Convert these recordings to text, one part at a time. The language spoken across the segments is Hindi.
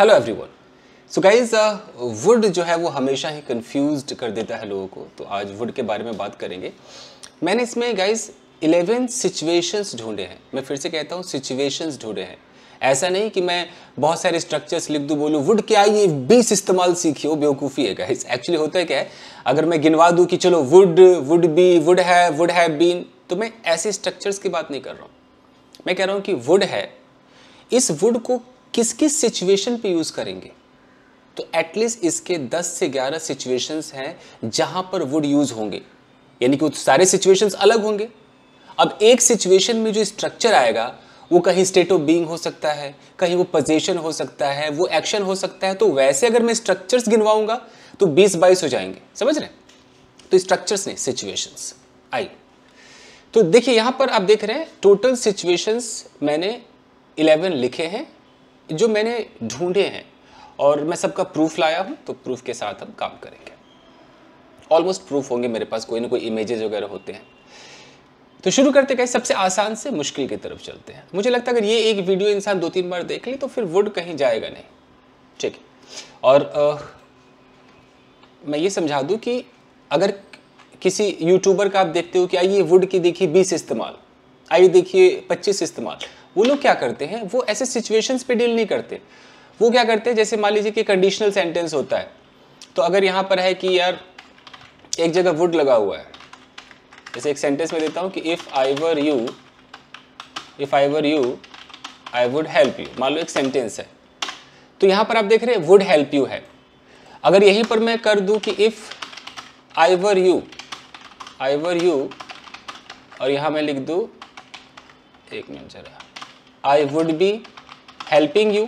Hello everyone. So guys, would जो है वो हमेशा ही कंफ्यूज्ड कर देता है लोगों को, तो आज वुड के बारे में बात करेंगे। मैंने इसमें गाइज 11 सिचुएशंस ढूंढे हैं। मैं फिर से कहता हूँ, सिचुएशंस ढूंढे हैं। ऐसा नहीं कि मैं बहुत सारे स्ट्रक्चर्स लिख दूँ, बोलूँ वुड क्या ये 20 इस्तेमाल सीखिए, बेवकूफ़ी है गाइज। एक्चुअली होता है क्या है, अगर मैं गिनवा दूँ कि चलो would, would be, would have been, तो मैं ऐसे स्ट्रक्चर्स की बात नहीं कर रहा हूँ। मैं कह रहा हूँ कि वुड है, इस वुड को किस किस सिचुएशन पे यूज़ करेंगे। तो एटलीस्ट इसके 10 से 11 सिचुएशंस हैं जहां पर वुड यूज होंगे, यानी कि सारे सिचुएशंस अलग होंगे। अब एक सिचुएशन में जो स्ट्रक्चर आएगा वो कहीं स्टेट ऑफ बीइंग हो सकता है, कहीं वो पोजीशन हो सकता है, वो एक्शन हो सकता है। तो वैसे अगर मैं स्ट्रक्चर्स गिनवाऊंगा तो 20-22 हो जाएंगे, समझ रहे हैं। तो स्ट्रक्चर्स नहीं, सिचुएशंस। आई तो देखिए यहां पर आप देख रहे हैं टोटल सिचुएशंस मैंने 11 लिखे हैं जो मैंने ढूंढे हैं, और मैं सबका प्रूफ लाया हूं। तो प्रूफ के साथ हम काम करेंगे। ऑलमोस्ट प्रूफ होंगे मेरे पास, कोई ना कोई इमेजेस वगैरह होते हैं। तो शुरू करते हैं, सबसे आसान से मुश्किल की तरफ चलते हैं। मुझे लगता है अगर ये एक वीडियो इंसान 2-3 बार देख ले तो फिर वुड कहीं जाएगा नहीं, ठीक है। और मैं ये समझा दूं कि अगर किसी यूट्यूबर का आप देखते हो कि आइए वुड की देखिए 20 इस्तेमाल, आइए देखिए 25 इस्तेमाल, वो लोग क्या करते हैं, वो ऐसे सिचुएशंस पे डील नहीं करते। वो क्या करते हैं, जैसे मान लीजिए कि कंडीशनल सेंटेंस होता है, तो अगर यहाँ पर है कि यार एक जगह वुड लगा हुआ है, जैसे एक सेंटेंस में देता हूँ कि if I were you I would help you, मान लो एक सेंटेंस है, तो यहाँ पर आप देख रहे हैं वुड हेल्प यू है। अगर यहीं पर मैं कर दूँ कि इफ आई वर यू और यहाँ मैं लिख दूँ, एक मिनट जरा, आई वुड बी हेल्पिंग यू,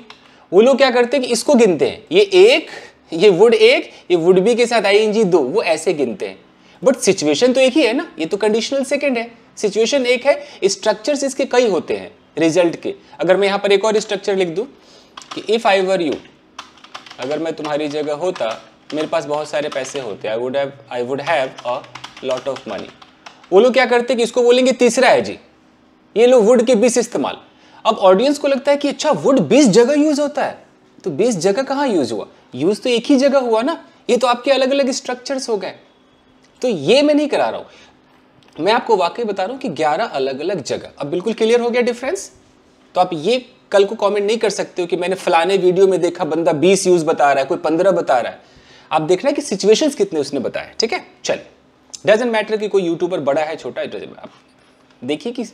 वो लोग क्या करते हैं कि इसको गिनते हैं, ये वुड एक, ये वुड बी के साथ आईएनजी 2, वो ऐसे गिनते हैं। बट सिचुएशन तो एक ही है ना, ये तो कंडीशनल सेकंड है, सिचुएशन एक है, स्ट्रक्चर्स इसके कई होते हैं रिजल्ट के। अगर मैं यहाँ पर एक और स्ट्रक्चर लिख दूँ कि इफ आई वर यू, अगर मैं तुम्हारी जगह होता, मेरे पास बहुत सारे पैसे होते, आई would have a lot of money, वो लोग क्या करते हैं कि इसको बोलेंगे तीसरा है जी, ये लोग वुड के 20 इस्तेमाल। अब ऑडियंस को लगता है कि अच्छा वुड 20 जगह यूज होता है, तो 20 जगह कहाँ यूज हुआ, यूज तो एक ही जगह हुआ ना, ये तो आपके अलग अलग स्ट्रक्चर्स हो गए। तो ये मैं नहीं करा रहा हूं, मैं आपको वाकई बता रहा हूं कि 11 अलग अलग जगह। अब बिल्कुल क्लियर हो गया डिफरेंस। तो आप ये कल को कमेंट नहीं कर सकते हो कि मैंने फलाने वीडियो में देखा बंदा 20 यूज बता रहा है, कोई 15 बता रहा है। आप देखना है कि सिचुएशंस कितने उसने बताया, ठीक है। चलिए, डजंट मैटर कि कोई यूट्यूबर बड़ा है छोटा है, डजंट, आप देखिए कि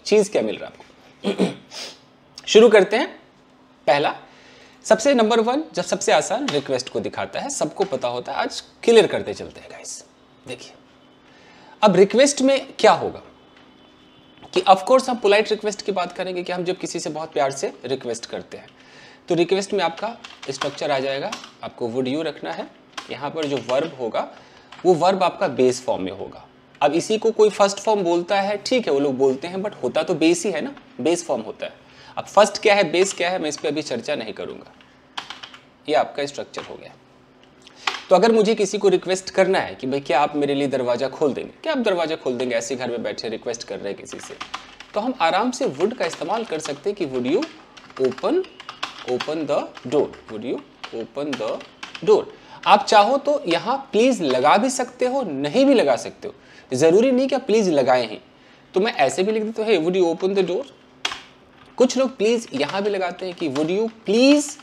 चीज क्या मिल रहा है आपको। शुरू करते हैं। पहला, सबसे नंबर 1, जब सबसे आसान रिक्वेस्ट को दिखाता है, सबको पता होता है। आज क्लियर करते चलते हैं गाइस। देखिए अब रिक्वेस्ट में क्या होगा कि ऑफ कोर्स हम पोलाइट रिक्वेस्ट की बात करेंगे कि हम जब किसी से बहुत प्यार से रिक्वेस्ट करते हैं, तो रिक्वेस्ट में आपका स्ट्रक्चर आ जाएगा, आपको वुड यू रखना है। यहाँ पर जो वर्ब होगा वो वर्ब आपका बेस फॉर्म में होगा। अब इसी को कोई फर्स्ट फॉर्म बोलता है, ठीक है, वो लोग बोलते हैं, बट होता तो बेस ही है ना, बेस फॉर्म होता है। अब फर्स्ट क्या है, बेस क्या है, मैं इस पर अभी चर्चा नहीं करूंगा। ये आपका स्ट्रक्चर हो गया। तो अगर मुझे किसी को रिक्वेस्ट करना है कि भाई क्या आप मेरे लिए दरवाजा खोल देंगे, क्या आप दरवाजा खोल देंगे, ऐसे घर में बैठे रिक्वेस्ट कर रहे हैं किसी से, तो हम आराम से वुड का इस्तेमाल कर सकते हैं कि would you open the door, would you open the door. आप चाहो तो यहाँ प्लीज लगा भी सकते हो, नहीं भी लगा सकते हो, जरूरी नहीं कि आप प्लीज लगाए हैं। तो मैं ऐसे भी लिख देता हूँ, hey would you open the door. कुछ लोग प्लीज यहां भी लगाते हैं कि would you please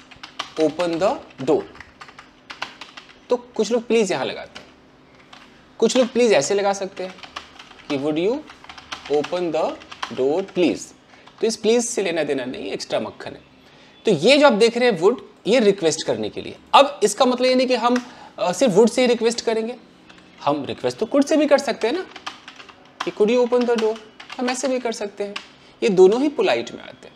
open the door. तो कुछ लोग प्लीज यहां लगाते हैं, कुछ लोग प्लीज ऐसे लगा सकते हैं कि would you open the door please. तो इस प्लीज से लेना देना नहीं, एक्स्ट्रा मक्खन है। तो ये जो आप देख रहे हैं वुड, ये रिक्वेस्ट करने के लिए। अब इसका मतलब ये नहीं कि हम सिर्फ वुड से ही रिक्वेस्ट करेंगे, हम रिक्वेस्ट तो कुड से भी कर सकते हैं ना, कि could you open the door, हम ऐसे भी कर सकते हैं। ये दोनों ही पोलाइट में आते हैं।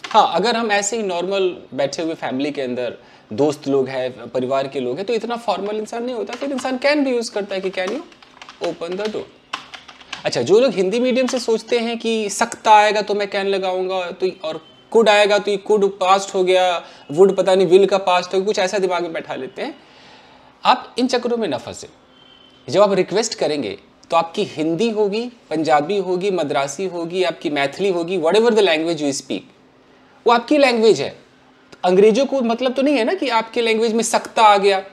हाँ, अगर हम ऐसे ही नॉर्मल बैठे हुए फैमिली के अंदर दोस्त लोग हैं, परिवार के लोग हैं, तो इतना फॉर्मल इंसान नहीं होता, फिर इंसान कैन भी यूज करता है कि can you open the door. अच्छा, जो लोग हिंदी मीडियम से सोचते हैं कि सकता आएगा तो मैं कैन लगाऊंगा, तो और कुड आएगा तो ये कुड पास्ट हो गया, वुड पता नहीं विल का पास्ट हो गया, कुछ ऐसा दिमाग में बैठा लेते हैं। आप इन चक्करों में न फंसे। जब आप रिक्वेस्ट करेंगे तो आपकी हिंदी होगी, पंजाबी होगी, मद्रासी होगी, आपकी मैथिली होगी, whatever the language you speak, वो आपकी लैंग्वेज है। अंग्रेजों को मतलब तो नहीं है ना कि आपके लैंग्वेज में सकता आ गया,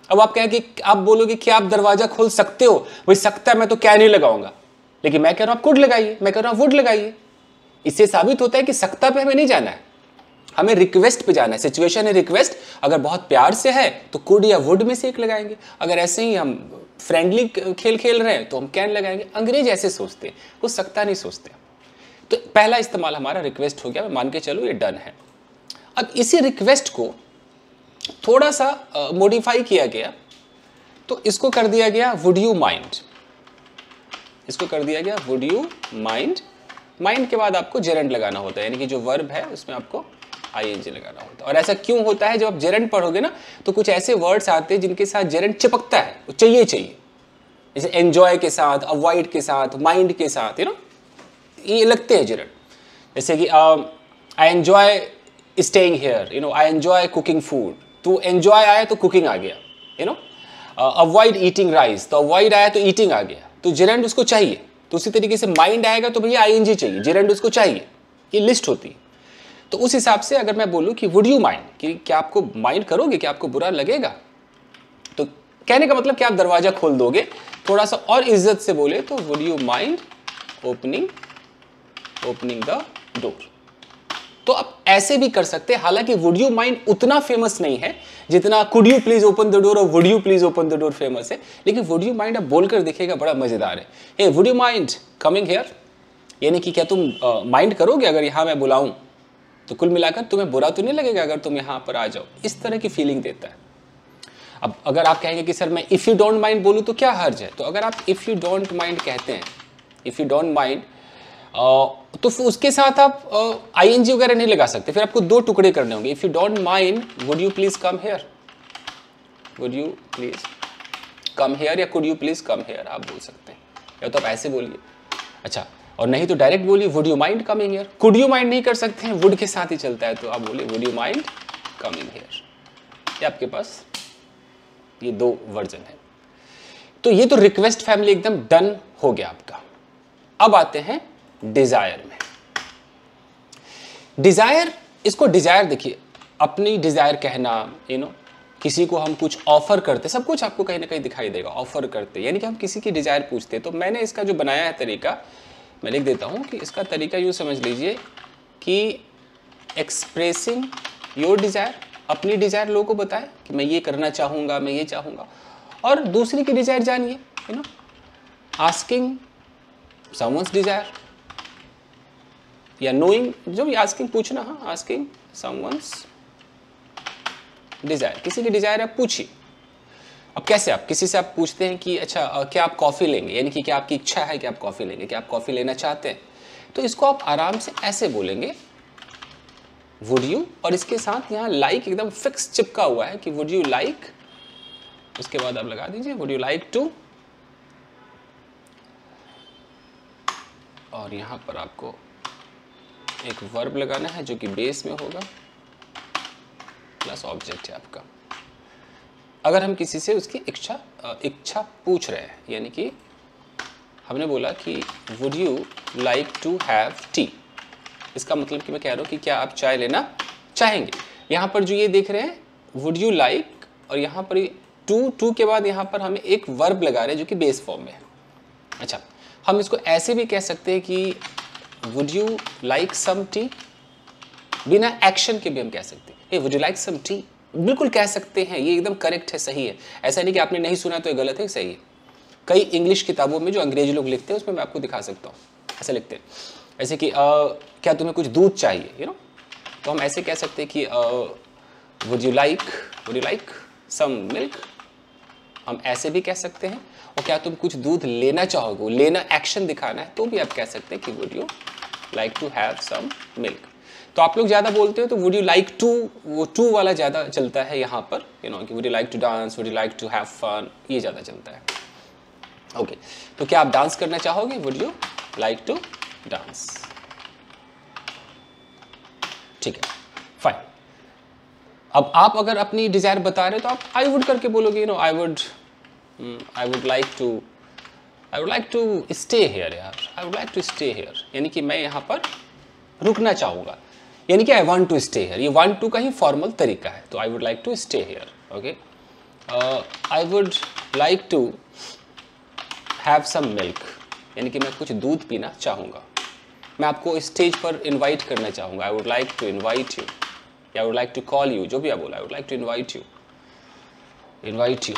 अब आप कहें कि आप बोलोगे कि आप दरवाजा खोल सकते हो, वही सकता है मैं तो क्या नहीं लगाऊंगा, लेकिन मैं कह रहा हूं आप कुड लगाइए, मैं कह रहा हूं वुड लगाइए। इससे साबित होता है कि सकता पे हमें नहीं जाना है, हमें रिक्वेस्ट पे जाना है। सिचुएशन है रिक्वेस्ट, अगर बहुत प्यार से है तो कुड या वुड में से एक लगाएंगे, अगर ऐसे ही हम फ्रेंडली खेल खेल रहे हैं तो हम कैन लगाएंगे। अंग्रेज ऐसे सोचते हैं, वो सकता नहीं सोचते। तो पहला इस्तेमाल हमारा रिक्वेस्ट हो गया, मैं मान के चलो ये डन है। अब इसी रिक्वेस्ट को थोड़ा सा मॉडिफाई किया गया, तो इसको कर दिया गया वुड यू माइंड, इसको कर दिया गया वुड यू माइंड। माइंड के बाद आपको जेरेंड लगाना होता है, यानी कि जो वर्ब है उसमें आपको आईएनजी लगाना होता है। और ऐसा क्यों होता है, जब आप जेरेंड पढ़ोगे ना तो कुछ ऐसे वर्ड्स आते हैं जिनके साथ जेरेंड चिपकता है, वो चाहिए चाहिए, जैसे एंजॉय के साथ, अवॉइड के साथ, माइंड के साथ, ये लगते हैं जेरेंड। जैसे कि I enjoy staying here, I enjoy cooking food, तो एंजॉय आया तो कुकिंग आ गया, अवॉइड ईटिंग राइस, तो अवॉइड आया तो ईटिंग आ गया, तो जेरेंड उसको चाहिए। तो उसी तरीके से माइंड आएगा तो भैया आईएनजी चाहिए, जेरेंड उसको चाहिए, ये लिस्ट होती है। तो उस हिसाब से अगर मैं बोलूं कि वुड यू माइंड, कि क्या आपको माइंड करोगे, क्या आपको बुरा लगेगा, तो कहने का मतलब कि आप दरवाजा खोल दोगे। थोड़ा सा और इज्जत से बोले तो would you mind opening the door. तो आप ऐसे भी कर सकते हैं। हालांकि वुड यू माइंड उतना फेमस नहीं है जितना could you please open the door और would you please open the door famous है, लेकिन वुड यू माइंड आप बोलकर देखिएगा, बड़ा मजेदार है। Hey would you mind coming here, यानी कि क्या तुम माइंड करोगे अगर यहाँ मैं बुलाऊं, तो कुल मिलाकर तुम्हें बुरा तो नहीं लगेगा अगर तुम यहाँ पर आ जाओ, इस तरह की फीलिंग देता है। अब अगर आप कहेंगे कि सर मैं इफ़ यू डोंट माइंड बोलूँ तो क्या हर्ज है, तो अगर आप इफ़ यू डोंट माइंड कहते हैं, इफ़ यू डोंट माइंड, तो फिर उसके साथ आप आईएनजी वगैरह नहीं लगा सकते, फिर आपको दो टुकड़े करने होंगे। If you don't mind would you please come here, would you please come here, या could you please come here आप बोल सकते हैं, या तो आप ऐसे बोलिए। अच्छा, और नहीं तो डायरेक्ट बोलिए would you mind coming here. Could you mind नहीं कर सकते हैं, वुड के साथ ही चलता है, तो आप बोलिए would you mind coming here. ये आपके पास ये दो वर्जन है। तो ये तो रिक्वेस्ट फैमिली एकदम डन हो गया आपका। अब आते हैं डिजायर में। डिजायर, इसको डिजायर देखिए, अपनी डिजायर कहना, किसी को हम कुछ ऑफर करते, सब कुछ आपको कहीं ना कहीं दिखाई देगा, ऑफर करते, यानी कि हम किसी की डिजायर पूछते। तो मैंने इसका जो बनाया है तरीका, मैं लिख देता हूं कि इसका तरीका यूँ समझ लीजिए कि एक्सप्रेसिंग योर डिजायर, अपनी डिजायर लोगों को बताएं कि मैं ये करना चाहूँगा, मैं ये चाहूँगा, और दूसरी की डिजायर जानिए, आस्किंग समवन्स डिजायर, या नोइंग, जो भी आस्किंग पूछना, हाँ, आस्किंग समवन्स डिजायर, किसी की डिजायर आप पूछिए। अब कैसे आप किसी से आप पूछते हैं कि अच्छा क्या आप कॉफ़ी लेंगे, यानी कि क्या आपकी इच्छा है कि आप कॉफ़ी लेंगे, क्या आप कॉफ़ी लेना चाहते हैं, तो इसको आप आराम से ऐसे बोलेंगे वुड यू, और इसके साथ यहाँ लाइक एकदम फिक्स चिपका हुआ है कि वुड यू लाइक, उसके बाद आप लगा दीजिए वुड यू लाइक टू, और यहाँ पर आपको एक वर्ब लगाना है जो कि बेस में होगा, प्लस ऑब्जेक्ट है आपका। अगर हम किसी से उसकी इच्छा पूछ रहे हैं, यानी कि हमने बोला कि would you like to have tea, इसका मतलब कि मैं कह रहा हूँ कि क्या आप चाय लेना चाहेंगे। यहाँ पर जो ये देख रहे हैं वुड यू लाइक, और यहाँ पर टू के बाद यहाँ पर हमें एक वर्ब लगा रहे हैं जो कि बेस फॉर्म में है। अच्छा, हम इसको ऐसे भी कह सकते हैं कि would you like some tea, बिना एक्शन के भी हम कह सकते हैं, hey would you like some tea, बिल्कुल कह सकते हैं, ये एकदम करेक्ट है, सही है। ऐसा नहीं कि आपने नहीं सुना तो ये गलत है, सही है। कई इंग्लिश किताबों में जो अंग्रेजी लोग लिखते हैं उसमें मैं आपको दिखा सकता हूँ, ऐसे लिखते हैं, ऐसे कि क्या तुम्हें कुछ दूध चाहिए, तो हम ऐसे कह सकते हैं कि would you like some milk, हम ऐसे भी कह सकते हैं। और क्या तुम कुछ दूध लेना चाहोगे, लेना एक्शन दिखाना है, तो भी आप कह सकते हैं कि would you like to have some milk. तो आप लोग ज़्यादा बोलते हो तो वुड यू लाइक टू, वो टू वाला ज़्यादा चलता है यहाँ पर, कि would you like to dance, would you like to have fun, ये ज़्यादा चलता है। ओके, तो क्या आप डांस करना चाहोगे, would you like to dance, ठीक है, फाइन। अब आप अगर अपनी डिजायर बता रहे हो तो आप आई वुड करके बोलोगे, I would like to stay here यार, I would like to stay here, यानी कि मैं यहाँ पर रुकना चाहूँगा, यानी कि I want to stay here, ये वांट टू का ही फॉर्मल तरीका है। तो I would like to stay here, okay. I would like to have some milk, यानी कि मैं कुछ दूध पीना चाहूँगा। मैं आपको स्टेज पर इनवाइट करना चाहूँगा, I would like to invite you, या I would like to call you, जो भी आप बोला, I would like to invite you, invite you.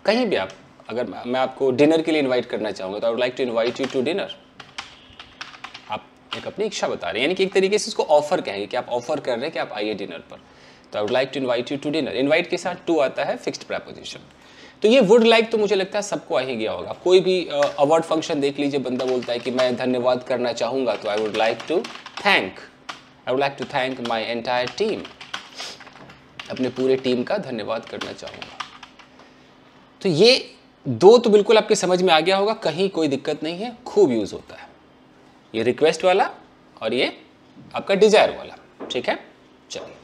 कहीं भी आप, अगर मैं आपको डिनर के लिए इनवाइट करना चाहूँगा तो I would like to invite you to dinner. आप एक अपनी इच्छा बता रहे हैं, यानी कि एक तरीके से इसको ऑफर कहेंगे कि आप ऑफर कर रहे हैं कि आप आइए डिनर पर। तो I would like to invite you to dinner, invite के साथ टू आता है, फिक्स्ड प्रेपोजिशन। तो ये वुड लाइक तो मुझे लगता है सबको आ ही गया होगा। कोई भी अवार्ड फंक्शन देख लीजिए, बंदा बोलता है कि मैं धन्यवाद करना चाहूँगा, तो I would like to thank, I would like to thank my entire team, अपने पूरे टीम का धन्यवाद करना चाहूँगा। तो ये दो तो बिल्कुल आपके समझ में आ गया होगा, कहीं कोई दिक्कत नहीं है, खूब यूज़ होता है ये रिक्वेस्ट वाला और ये आपका डिजायर वाला, ठीक है। चलिए,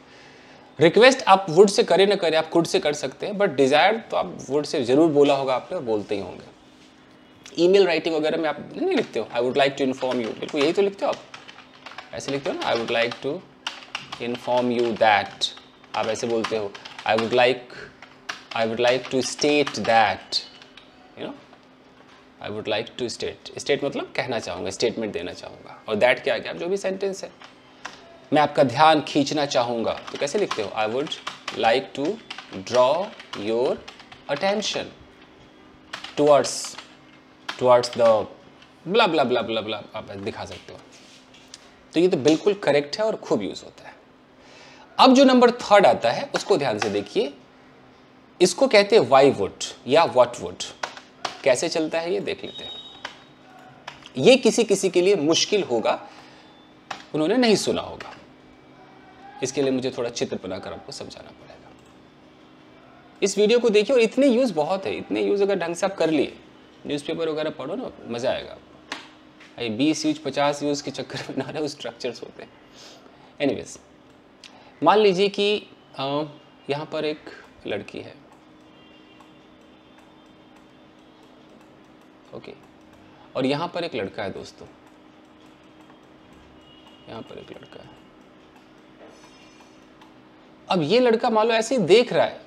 रिक्वेस्ट आप वुड से करें ना करें, आप कुड से कर सकते हैं, बट डिजायर तो आप वुड से जरूर बोला होगा आपने और बोलते ही होंगे। ईमेल राइटिंग वगैरह में आप नहीं लिखते हो I would like to inform you, बिल्कुल यही तो लिखते हो आप, ऐसे लिखते हो ना, I would like to inform you that, आप ऐसे बोलते हो I would like to state that, you know, I would like to state मतलब कहना चाहूँगा, स्टेटमेंट देना चाहूँगा, और दैट क्या क्या जो भी सेंटेंस है। मैं आपका ध्यान खींचना चाहूँगा, तो कैसे लिखते हो, I would like to draw your attention towards the blah blah blah blah blah, आप दिखा सकते हो। तो ये तो बिल्कुल करेक्ट है और खूब यूज होता है। अब जो नंबर थर्ड आता है उसको ध्यान से देखिए, इसको कहते हैं वाई वुड या व्हाट वुड। कैसे चलता है ये देख लेते हैं। ये किसी किसी के लिए मुश्किल होगा, उन्होंने नहीं सुना होगा, इसके लिए मुझे थोड़ा चित्र बनाकर आपको समझाना पड़ेगा। इस वीडियो को देखिए, और इतने यूज बहुत है, इतने यूज अगर ढंग से आप कर लिए, न्यूज़पेपर वगैरह पढ़ो ना, मजा आएगा आपको। 20 यूज 50 यूज के चक्कर में ना रहे, स्ट्रक्चर्स होते हैं। एनीवेज, मान लीजिए कि यहाँ पर एक लड़की है, ओके, और यहाँ पर एक लड़का है दोस्तों, यहाँ पर एक लड़का है। अब ये लड़का मान लो ऐसे ही देख रहा है,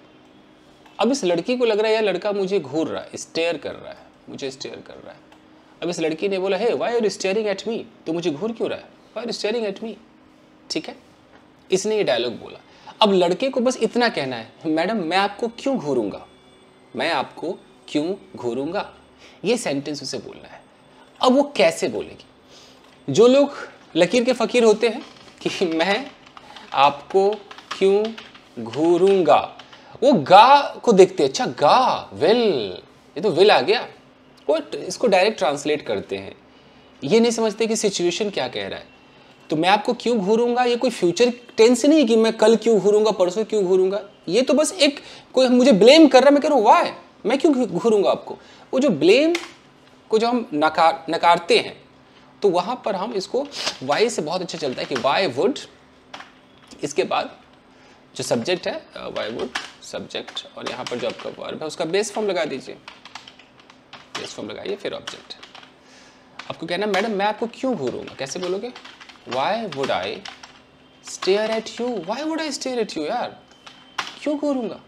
अब इस लड़की को लग रहा है यार लड़का मुझे घूर रहा है, स्टेयर कर रहा है, मुझे स्टेयर कर रहा है। अब इस लड़की ने बोला, hey why are you staring at me, तो मुझे घूर क्यों रहा है, why are you staring at me, ठीक है, इसने ये डायलॉग बोला। अब लड़के को बस इतना कहना है, मैडम मैं आपको क्यों घूरूंगा, मैं आपको क्यों घूरूंगा, ये सेंटेंस उसे बोलना है। अब वो कैसे बोलेगी? जो लोग लकीर के फकीर होते हैं कि मैं आपको क्यों घूरूंगा, वो गा को देखते हैं, अच्छा गा, विल, ये तो विल आ गया, वो इसको डायरेक्ट ट्रांसलेट करते हैं। ये नहीं समझते कि सिचुएशन क्या कह रहा है। तो मैं आपको क्यों घूरूंगा, ये कोई फ्यूचर टेंस नहीं है कि मैं कल क्यों घूरूंगा, परसों क्यों घूरूंगा, ये तो बस एक कोई मुझे ब्लेम कर रहा है, मैं कह रहा हूँ वाई, मैं क्यों घूरूंगा आपको। वो जो ब्लेम को जो हम नकारते हैं, तो वहां पर हम इसको वाई से बहुत अच्छा चलता है कि वाई वुड, इसके बाद जो सब्जेक्ट है वाई वुड सब्जेक्ट, और यहाँ पर जो आपका वर्ब है उसका बेस फॉर्म लगा दीजिए, बेस फॉर्म लगाइए, फिर ऑब्जेक्ट। आपको कहना मैडम मैं आपको क्यों घूरूंगा, कैसे बोलोगे, Y would I stare at you, why would I stare at you, यार क्यों घूरूंगा।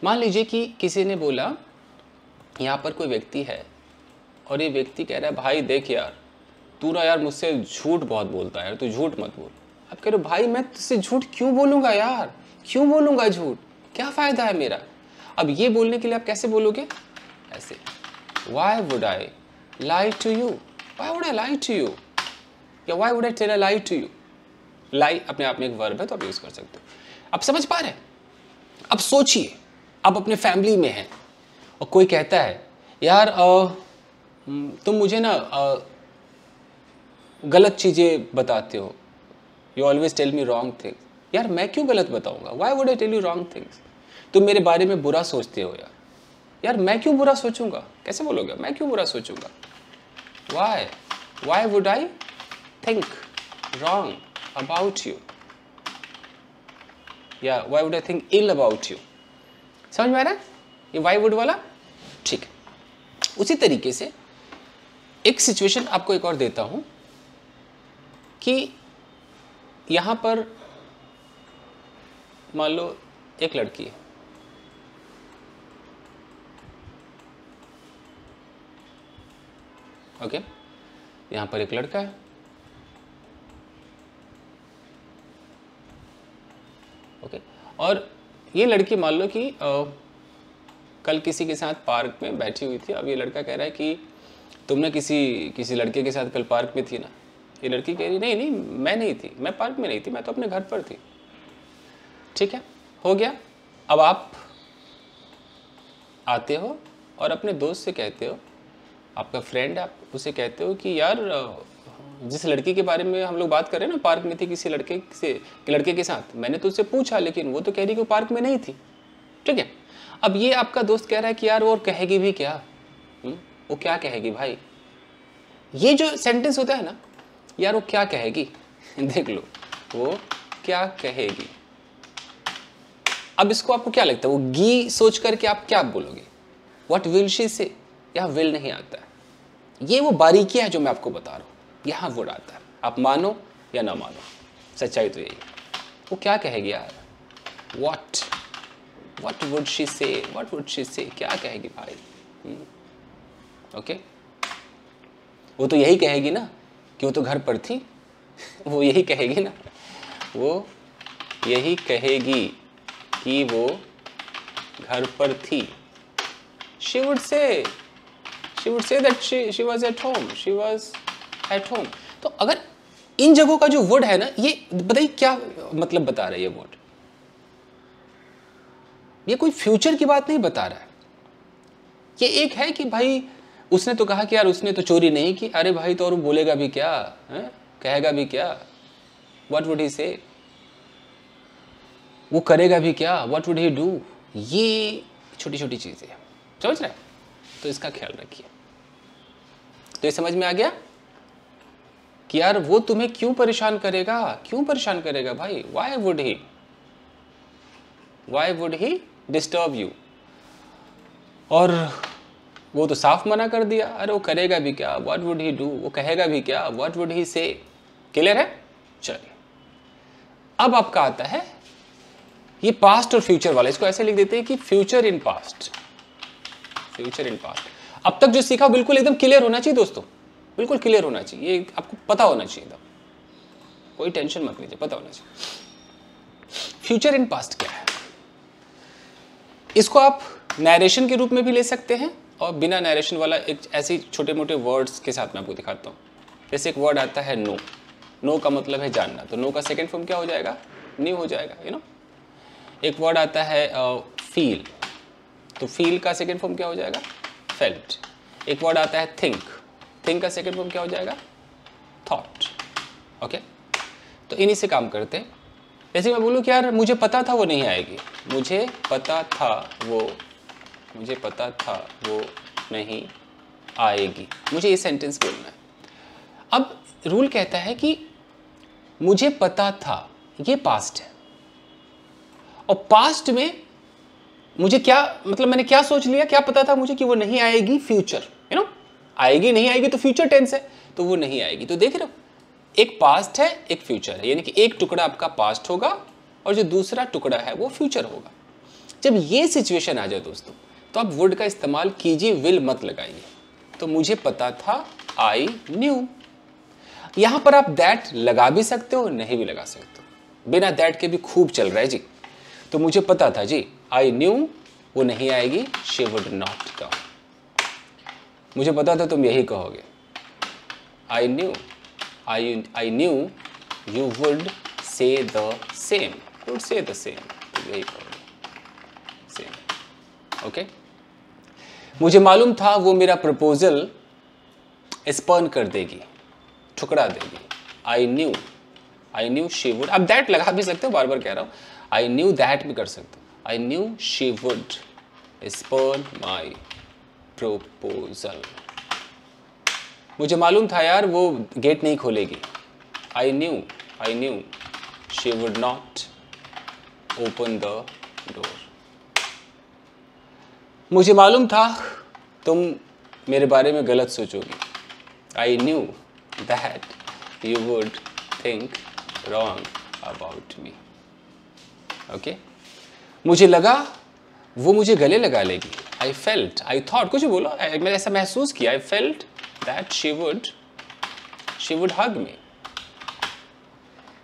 मान लीजिए कि किसी ने बोला, यहाँ पर कोई व्यक्ति है और ये व्यक्ति कह रहा है भाई देख यार तू ना यार मुझसे झूठ बहुत बोलता है यार, तू झूठ मत बोल। आप कह रहे हो भाई मैं तुझसे झूठ क्यों बोलूंगा यार, क्यों बोलूंगा झूठ, क्या फायदा है मेरा। अब ये बोलने के लिए आप कैसे बोलोगे, ऐसे, why would I lie to you, why would I lie to you, या why would I tell a lie to you. Lie अपने आप में एक वर्ब है तो आप यूज कर सकते हो। अब समझ पा रहे हैं। अब सोचिए, आप अपने फैमिली में हैं और कोई कहता है यार तुम मुझे ना गलत चीज़ें बताते हो, you always tell me wrong things. यार मैं क्यों गलत बताऊंगा, why would I tell you wrong things. तुम मेरे बारे में बुरा सोचते हो यार, यार मैं क्यों बुरा सोचूंगा, कैसे बोलोगे, मैं क्यों बुरा सोचूंगा, why would I think wrong about you, या why would I think ill about you. समझ में आ रहा है ये वाई वुड वाला, ठीक है। उसी तरीके से एक सिचुएशन आपको एक और देता हूं। कि यहाँ पर मान लो एक लड़की है, ओके, यहाँ पर एक लड़का है, ओके, और ये लड़की मान लो कि कल किसी के साथ पार्क में बैठी हुई थी। अब ये लड़का कह रहा है कि तुमने किसी लड़के के साथ कल पार्क में थी ना। ये लड़की कह रही नहीं मैं नहीं थी, मैं पार्क में नहीं थी, मैं तो अपने घर पर थी। ठीक है, हो गया। अब आप आते हो और अपने दोस्त से कहते हो, आपका फ्रेंड है, आप उसे कहते हो कि यार जिस लड़की के बारे में हम लोग बात कर रहे हैं ना, पार्क में थी किसी लड़के के साथ, मैंने तो उससे पूछा लेकिन वो तो कह रही कि वो पार्क में नहीं थी। ठीक है, अब ये आपका दोस्त कह रहा है कि यार वो कहेगी भी क्या, वो क्या कहेगी भाई। ये जो सेंटेंस होता है ना, यार वो क्या कहेगी, देख लो वो क्या कहेगी। अब इसको आपको क्या लगता है, वो गी सोच करके आप क्या बोलोगे, व्हाट विल शी से। यहाँ विल नहीं आता है, ये वो बारीकी है जो मैं आपको बता रहा हूँ, यहाँ वुड आता है। आप मानो या ना मानो, सच्चाई तो यही। वो क्या कहेगी यार, व्हाट वुड शी से, व्हाट वुड शी से, क्या कहेगी भाई। ओके, वो तो यही कहेगी ना कि वो तो घर पर थी। वो यही कहेगी ना, वो यही कहेगी कि वो घर पर थी। She would say that she was at home. She was at home. तो अगर इन जगहों का जो वर्ड है ना, ये बताइए क्या मतलब बता रहा है ये वर्ड। ये कोई फ्यूचर की बात नहीं बता रहा है। ये एक है कि भाई उसने तो कहा कि यार उसने तो चोरी नहीं की। अरे भाई तो और वो बोलेगा भी क्या है? कहेगा भी क्या, व्हाट वुड ही से। वो करेगा भी क्या, व्हाट वुड ही डू। ये छोटी छोटी चीजें हैं, समझ रहे हैं, तो इसका ख्याल रखिए। तो ये समझ में आ गया कि यार वो तुम्हें क्यों परेशान करेगा भाई। Y would he disturb you. और वो तो साफ मना कर दिया, अरे वो करेगा भी क्या, व्हाट वुड ही डू। वो कहेगा भी क्या, व्हाट वुड ही से। क्लियर है। चलिए अब आपका आता है ये पास्ट और फ्यूचर वाला। इसको ऐसे लिख देते हैं कि फ्यूचर इन पास्ट। अब तक जो सीखा बिल्कुल एकदम क्लियर होना चाहिए दोस्तों, बिल्कुल क्लियर होना चाहिए, ये आपको पता होना चाहिए एकदम, कोई टेंशन मत लीजिए, पता होना चाहिए। फ्यूचर इन पास्ट क्या है, इसको आप नैरेशन के रूप में भी ले सकते हैं और बिना नैरेशन वाला एक ऐसे छोटे मोटे वर्ड्स के साथ मैं आपको दिखाता हूँ। जैसे एक वर्ड आता है नो। नो का मतलब है जानना, तो नो का सेकेंड फॉर्म क्या हो जाएगा, न्यू हो जाएगा, यू नो। एक वर्ड आता है फील, तो फील का सेकेंड फॉर्म क्या हो जाएगा, फेल्ट। एक वर्ड आता है थिंक, थिंक का सेकेंड फॉर्म क्या हो जाएगा, थॉट। ओके, तो इन्हीं से काम करते हैं। जैसे मैं बोलूँ कि यार मुझे पता था वो नहीं आएगी, मुझे पता था वो नहीं आएगी, मुझे ये सेंटेंस बोलना है। अब रूल कहता है कि मुझे पता था, ये पास्ट है, और पास्ट में मुझे क्या मतलब, मैंने क्या सोच लिया, क्या पता था मुझे कि वो नहीं आएगी, फ्यूचर, यू नो। आएगी नहीं आएगी तो फ्यूचर टेंस है, तो वो नहीं आएगी। तो देख रहे हो, एक पास्ट है एक फ्यूचर है, यानी कि एक टुकड़ा आपका पास्ट होगा और जो दूसरा टुकड़ा है वो फ्यूचर होगा। जब ये सिचुएशन आ जाए दोस्तों, तो आप वुड का इस्तेमाल कीजिए, विल मत लगाइए। तो मुझे पता था, आई न्यू। यहां पर आप दैट लगा भी सकते हो, नहीं भी लगा सकते हो, बिना दैट के भी खूब चल रहा है जी। तो मुझे पता था जी, आई न्यू वो नहीं आएगी, शी वुड नॉट कम। मुझे पता था तुम यही कहोगे, I knew you would say the same, would say the same, तुम यही कहोगे सेम। ओके, मुझे मालूम था वो मेरा प्रपोजल स्पर्न कर देगी, ठुकरा देगी। आई न्यू शी वुड, अब दैट लगा भी सकते हो, बार बार कह रहा हूं, आई न्यू दैट भी कर सकते हो। I knew she would spurn my proposal. मुझे मालूम था यार वो गेट नहीं खोलेगी, I knew she would not open the door. मुझे मालूम था तुम मेरे बारे में गलत सोचोगी, I knew that you would think wrong about me. Okay, मुझे लगा वो मुझे गले लगा लेगी। आई फेल्ट, आई थॉट, कुछ बोलो, मैंने ऐसा महसूस किया। I felt that she would hug me.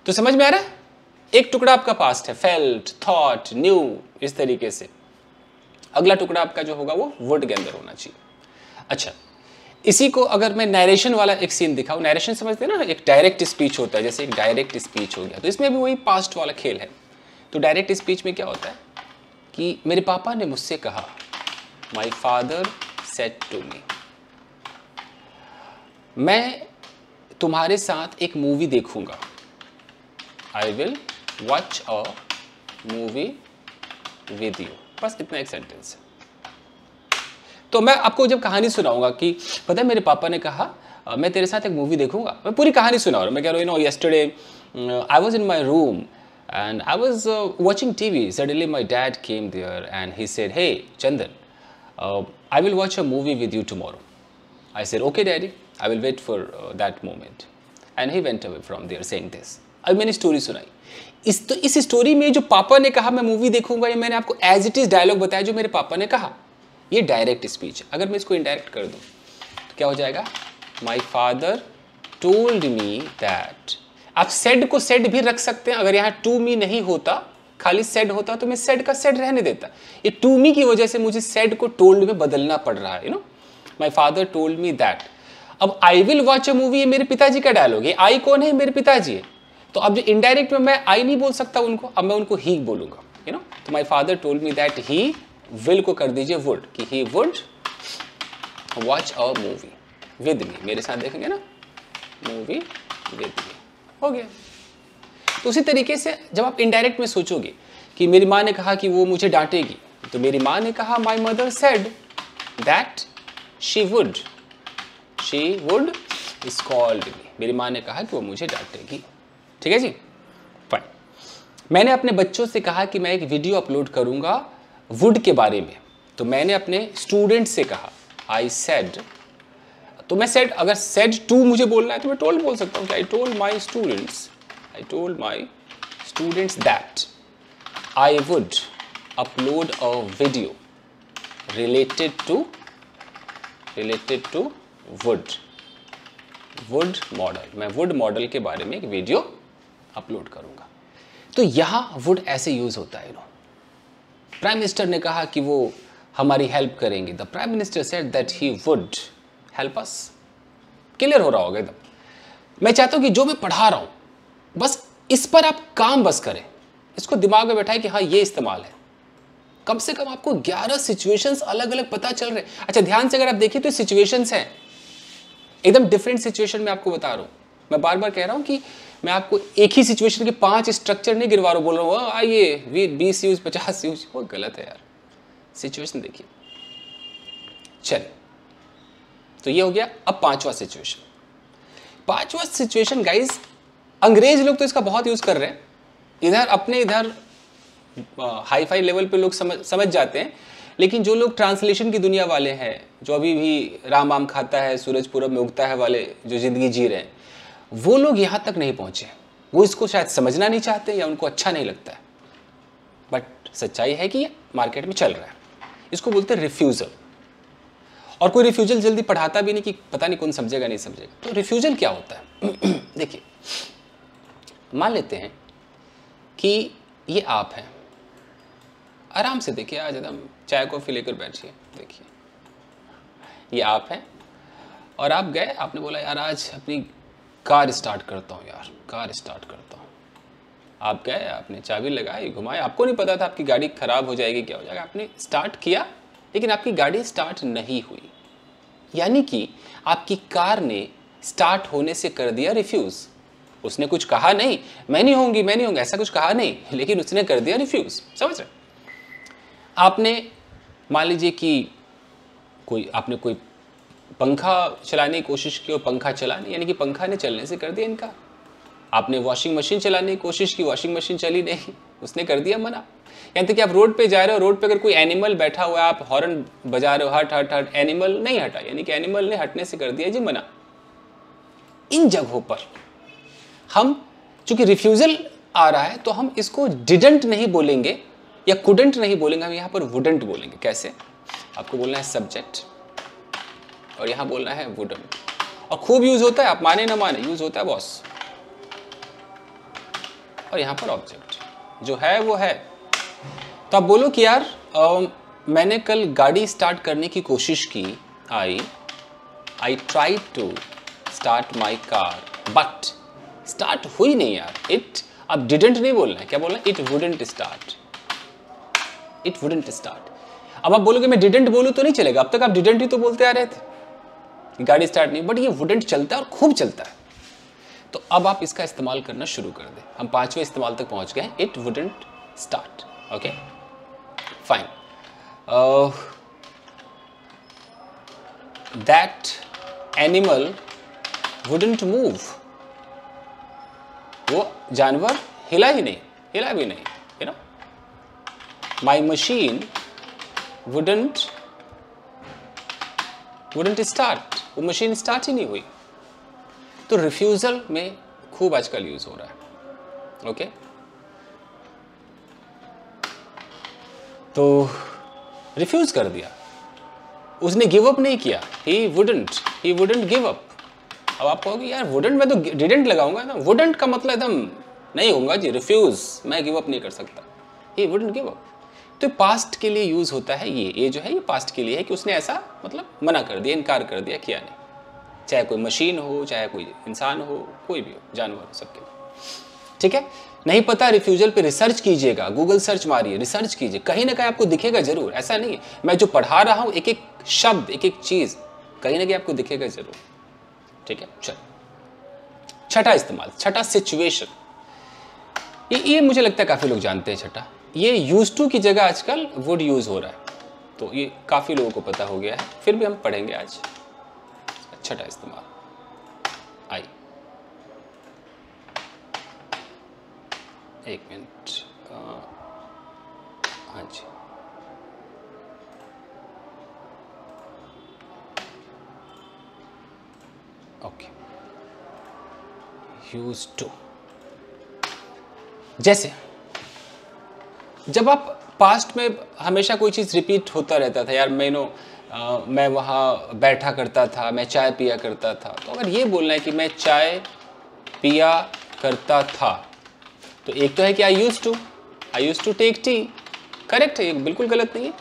तो समझ में आ रहा है, एक टुकड़ा आपका पास्ट है, फेल्ट, थॉट, न्यू, इस तरीके से। अगला टुकड़ा आपका जो होगा वो वुड के अंदर होना चाहिए। अच्छा, इसी को अगर मैं नरेशन वाला एक सीन दिखाऊं, नरेशन समझते हैं ना, एक डायरेक्ट स्पीच होता है, जैसे एक डायरेक्ट स्पीच हो गया, तो इसमें भी वही पास्ट वाला खेल है। तो डायरेक्ट स्पीच में क्या होता है कि मेरे पापा ने मुझसे कहा, my father said to me, मैं तुम्हारे साथ एक मूवी देखूंगा। I will watch a movie with you. बस इतना एक सेंटेंस है। तो मैं आपको जब कहानी सुनाऊंगा कि पता है मेरे पापा ने कहा मैं तेरे साथ एक मूवी देखूंगा, मैं पूरी कहानी सुना रहा हूँ। मैं कह रहा हूँ, yesterday I was in my room and I was watching TV. Suddenly my dad came there and he said, hey Chandan, I will watch a movie with you tomorrow. I said, okay daddy, I will wait for that moment. And he went away from there saying this. अब मैंने स्टोरी सुनाई। इस स्टोरी में जो पापा ने कहा मैं मूवी देखूंगा, ये मैंने आपको एज इट इज डायलॉग बताया जो मेरे पापा ने कहा। ये डायरेक्ट स्पीच। अगर मैं इसको इनडायरेक्ट कर दूं तो क्या हो जाएगा? माई फादर टोल्ड मी दैट। आप सेड को सेड भी रख सकते हैं। अगर यहाँ टू मी नहीं होता, खाली सेड होता, तो मैं सेड का सेड रहने देता। ये टू मी की वजह से मुझे सेड को टोल्ड में बदलना पड़ रहा है। My father told me that. अब I will watch a movie, ये मेरे पिताजी का डायलॉग है। आई कौन है? मेरे पिताजी है। तो अब जो इनडायरेक्ट में मैं आई नहीं बोल सकता उनको, अब मैं उनको ही बोलूंगा। तो माई father told me that he will को कर दीजिए वुड, कि he would watch a movie with me. मेरे साथ देखेंगे ना मूवी विद मी, हो गया। तो उसी तरीके से जब आप इनडायरेक्ट में सोचोगे कि मेरी माँ ने कहा कि वो मुझे डांटेगी, तो मेरी माँ ने कहा my mother said that she would scold me. मेरी माँ ने कहा कि वो मुझे डांटेगी। ठीक है जी, फाइन। मैंने अपने बच्चों से कहा कि मैं एक वीडियो अपलोड करूंगा वुड के बारे में, तो मैंने अपने स्टूडेंट से कहा, आई सेड। तो मैं सेड, अगर सेड टू मुझे बोलना है तो मैं टोल्ड बोल सकता हूँ कि I told my students that I would upload a video related to wood model. मैं वुड मॉडल के बारे में एक वीडियो अपलोड करूंगा। तो यहां वुड ऐसे यूज होता है। प्राइम मिनिस्टर ने कहा कि वो हमारी हेल्प करेंगे। The prime minister said that he would help us. Clear हो रहा होगा एकदम। मैं चाहता हूं कि जो मैं पढ़ा रहा हूं बस इस पर आप काम बस करें, इसको दिमाग में बैठाएं कि हाँ ये इस्तेमाल है। कम से कम आपको 11 सिचुएशंस अलग अलग पता चल रहे हैं। अच्छा, ध्यान से अगर आप देखिए तो सिचुएशंस हैं एकदम डिफरेंट सिचुएशन में आपको बता रहा हूं। मैं बार बार कह रहा हूं कि मैं आपको एक ही सिचुएशन के 5 स्ट्रक्चर नहीं गिरवा रहा हूं, बोल रहा हूं आइए 20 यूज 50 यूज, वो गलत है यार। सिचुएशन देखिए। चल, तो ये हो गया। अब पांचवा सिचुएशन गाइस, अंग्रेज लोग तो इसका बहुत यूज कर रहे हैं। इधर हाई फाई लेवल पे लोग समझ जाते हैं, लेकिन जो लोग ट्रांसलेशन की दुनिया वाले हैं, जो अभी भी राम आम खाता है सूरज पूरब में उगता है वाले जो जिंदगी जी रहे हैं, वो लोग यहां तक नहीं पहुंचे। वो इसको शायद समझना नहीं चाहते या उनको अच्छा नहीं लगता है। बट सच्चाई है कि ये मार्केट में चल रहा है। इसको बोलते हैं रिफ्यूजल। और कोई रिफ्यूजल जल्दी पढ़ाता भी नहीं कि पता नहीं कौन समझेगा नहीं समझेगा। तो रिफ्यूजल क्या होता है? देखिए, मान लेते हैं कि ये आप हैं, आराम से देखिए, आज एकदम चाय कॉफी लेकर बैठिए। देखिए, ये आप हैं और आप गए, आपने बोला यार आज अपनी कार स्टार्ट करता हूँ यार, कार स्टार्ट करता हूँ। आप गए, आपने चाबी लगाई, घुमाई, आपको नहीं पता था आपकी गाड़ी खराब हो जाएगी, क्या हो जाएगा। आपने स्टार्ट किया लेकिन आपकी गाड़ी स्टार्ट नहीं हुई, यानी कि आपकी कार ने स्टार्ट होने से कर दिया रिफ्यूज। उसने कुछ कहा नहीं, मैं नहीं होंगी ऐसा कुछ कहा नहीं, लेकिन उसने कर दिया रिफ्यूज। समझ रहे? आपने मान लीजिए कि आपने कोई पंखा चलाने की कोशिश की और पंखा चला नहीं, यानी कि पंखा ने चलने से कर दिया इनकार। आपने वॉशिंग मशीन चलाने की कोशिश की, वॉशिंग मशीन चली नहीं, उसने कर दिया मना। यानी तक कि आप रोड पे जा रहे हो, रोड पे अगर कोई एनिमल बैठा हुआ है, आप हॉर्न बजा रहे हो, हट हट हट, एनिमल नहीं हटा, यानी कि एनिमल ने हटने से कर दिया जी मना। इन जगहों पर हम चूंकि रिफ्यूजल आ रहा है तो हम इसको डिडंट नहीं बोलेंगे या कुडंट नहीं बोलेंगे, हम यहाँ पर वुडंट बोलेंगे। कैसे? आपको बोलना है सब्जेक्ट और यहाँ बोलना है वुडंट, और खूब यूज होता है, आप माने ना माने यूज होता है बॉस। और यहाँ पर ऑब्जेक्ट जो है वो है। तो आप बोलो कि यार मैंने कल गाड़ी स्टार्ट करने की कोशिश की, I tried to start my car but start हुई नहीं यार। इट, अब डिडंट नहीं बोलना है, क्या बोलना है? It wouldn't start, it wouldn't start. अब आप बोलोगे मैं डिडंट बोलूं तो नहीं चलेगा, अब तक आप डिडंट ही तो बोलते आ रहे थे, गाड़ी स्टार्ट नहीं, बट ये वुडंट चलता है और खूब चलता है। तो अब आप इसका इस्तेमाल करना शुरू कर दें। हम 5वें इस्तेमाल तक पहुंच गए हैं, it wouldn't start. Okay fine. That animal wouldn't move, वो जानवर हिला ही नहीं, हिला भी नहीं, you know. My machine wouldn't start, वो मशीन स्टार्ट ही नहीं हुई। तो रिफ्यूजल में खूब आजकल यूज हो रहा है। ओके तो रिफ्यूज कर दिया, उसने गिव अप नहीं किया, ही वुडंट गिव अप। अब आप कहोगे यार वुडंट में तो डिडंट लगाऊंगा ना, वुडंट का मतलब एकदम नहीं होगा जी, रिफ्यूज, मैं गिव अप नहीं कर सकता, ही वुडंट गिव अप। तो पास्ट के लिए यूज होता है ये जो है ये पास्ट के लिए है कि उसने ऐसा मतलब मना कर दिया, इनकार कर दिया, किया नहीं। चाहे कोई मशीन हो, चाहे कोई इंसान हो, कोई भी हो, जानवर हो, सबके लिए। ठीक है, नहीं पता रिफ्यूजल पे रिसर्च कीजिएगा, गूगल सर्च मारिए, रिसर्च कीजिए, कहीं ना कहीं आपको दिखेगा जरूर। ऐसा नहीं है मैं जो पढ़ा रहा हूं एक एक शब्द, एक एक चीज कहीं ना कहीं आपको दिखेगा जरूर। ठीक है, चल छठा इस्तेमाल, छठा सिचुएशन। ये मुझे लगता है काफी लोग जानते हैं छठा। ये यूज टू की जगह आजकल वुड यूज हो रहा है, तो ये काफी लोगों को पता हो गया है, फिर भी हम पढ़ेंगे आज। छठा इस्तेमाल, आई। एक मिनट, हाँ जी, ओके। यूज टू, जैसे जब आप पास्ट में हमेशा कोई चीज़ रिपीट होता रहता था, यार मैं वहाँ बैठा करता था, मैं चाय पिया करता था, तो अगर ये बोलना है कि मैं चाय पिया करता था, तो एक तो है कि I use to take tea, correct है, ये बिल्कुल गलत नहीं है।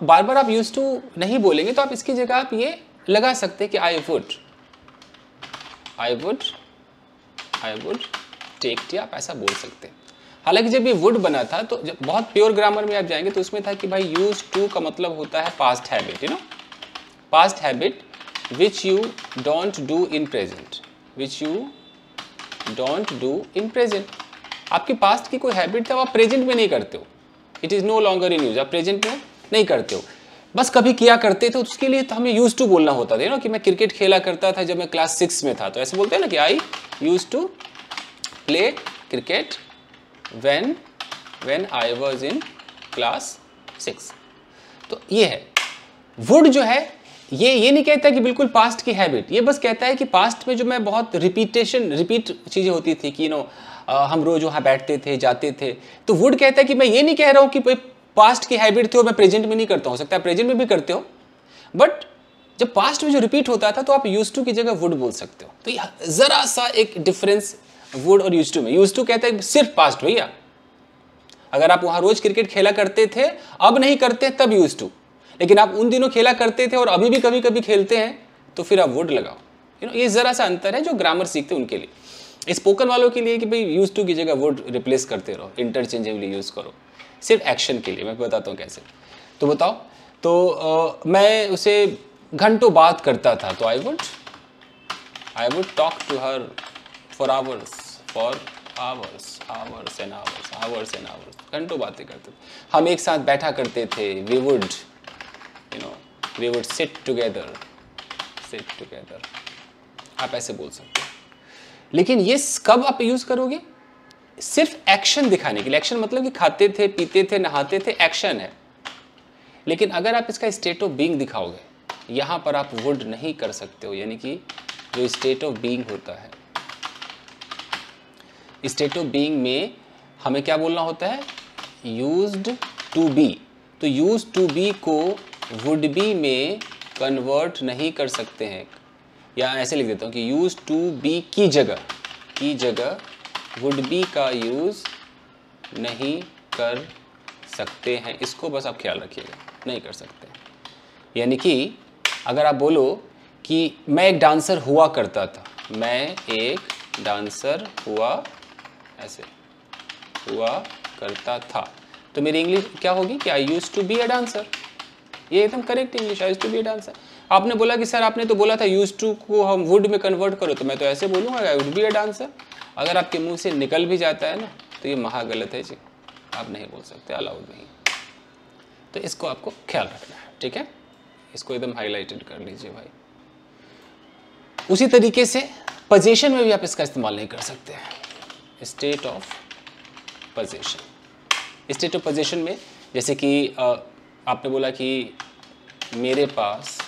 बार बार आप यूज टू नहीं बोलेंगे तो आप इसकी जगह आप ये लगा सकते हैं कि आई वुड टेक टी, आप ऐसा बोल सकते हैं। हालांकि जब ये वुड बना था तो जब बहुत प्योर ग्रामर में आप जाएंगे तो उसमें था कि भाई यूज टू का मतलब होता है past habit, you know, past habit which you don't do in present, आपकी पास्ट की कोई हैबिट था वो आप प्रेजेंट में नहीं करते हो, it is no longer in use, आप प्रेजेंट में नहीं करते हो, बस कभी किया करते थे, तो उसके लिए तो हमें यूज टू बोलना होता था ना, कि मैं क्रिकेट खेला करता था जब मैं क्लास 6 में था, तो ऐसे बोलते हैं ना कि I use to play cricket when I was in class 6। तो ये है वुड जो है, ये नहीं कहता कि बिल्कुल पास्ट की हैबिट, ये बस कहता है कि पास्ट में जो मैं बहुत रिपीट चीज़ें होती थी कि हम रोज वहाँ बैठते थे, जाते थे, तो वुड कहता है कि मैं ये नहीं कह रहा हूँ कि पास्ट की हैबिट थी और मैं प्रेजेंट में नहीं करता, हो सकता है प्रेजेंट में भी करते हो, बट जब पास्ट में जो रिपीट होता था तो आप यूज टू की जगह वुड बोल सकते हो। तो जरा सा एक डिफरेंस वुड और यूज टू में। यूज टू कहता है सिर्फ पास्ट, भैया अगर आप वहां रोज क्रिकेट खेला करते थे, अब नहीं करते तब यूज टू, लेकिन आप उन दिनों खेला करते थे और अभी भी कभी कभी खेलते हैं तो फिर आप वुड लगाओ। ये जरा सा अंतर है जो ग्रामर सीखते हैं उनके लिए। स्पोकन वालों के लिए कि भाई यूज टू की जगह वुड रिप्लेस करते रहो, इंटरचेंजेबली यूज करो, सिर्फ एक्शन के लिए। मैं बताता हूँ कैसे, तो बताओ। तो मैं उसे घंटों बात करता था, तो I would talk to her for hours and hours, घंटों बातें करते थे। हम एक साथ बैठा करते थे, वी वुड सिट टुगेदर, आप ऐसे बोल सकते हो। लेकिन ये कब आप यूज करोगे? सिर्फ एक्शन दिखाने के लिए। एक्शन मतलब कि खाते थे, पीते थे, नहाते थे, एक्शन है। लेकिन अगर आप इसका स्टेट ऑफ बीइंग दिखाओगे, यहां पर आप वुड नहीं कर सकते हो, यानी कि जो स्टेट ऑफ बीइंग होता है स्टेट ऑफ बीइंग में हमें क्या बोलना होता है, यूज्ड टू बी। तो यूज टू बी को वुड बी में कन्वर्ट नहीं कर सकते हैं, या ऐसे लिख देता हूँ कि यूज टू बी की जगह वुड बी का यूज नहीं कर सकते हैं। इसको बस आप ख्याल रखिएगा, नहीं कर सकते। यानी कि अगर आप बोलो कि मैं एक डांसर हुआ करता था, मैं एक डांसर हुआ, ऐसे हुआ करता था, तो मेरी इंग्लिश क्या होगी कि I used to be a dancer. ये एकदम correct English, I used to be a dancer. आपने बोला कि सर आपने तो बोला था यूज्ड टू को हम वुड में कन्वर्ट करो, तो मैं तो ऐसे बोलूँगा आई वुड बी अ डांसर। अगर आपके मुंह से निकल भी जाता है ना तो ये महा गलत है जी, आप नहीं बोल सकते, अलाउड नहीं। तो इसको आपको ख्याल रखना है, ठीक है। इसको एकदम हाईलाइटेड कर लीजिए भाई। उसी तरीके से पोजीशन में भी आप इसका इस्तेमाल नहीं कर सकते हैं। State of position, state of position में जैसे कि आपने बोला कि मेरे पास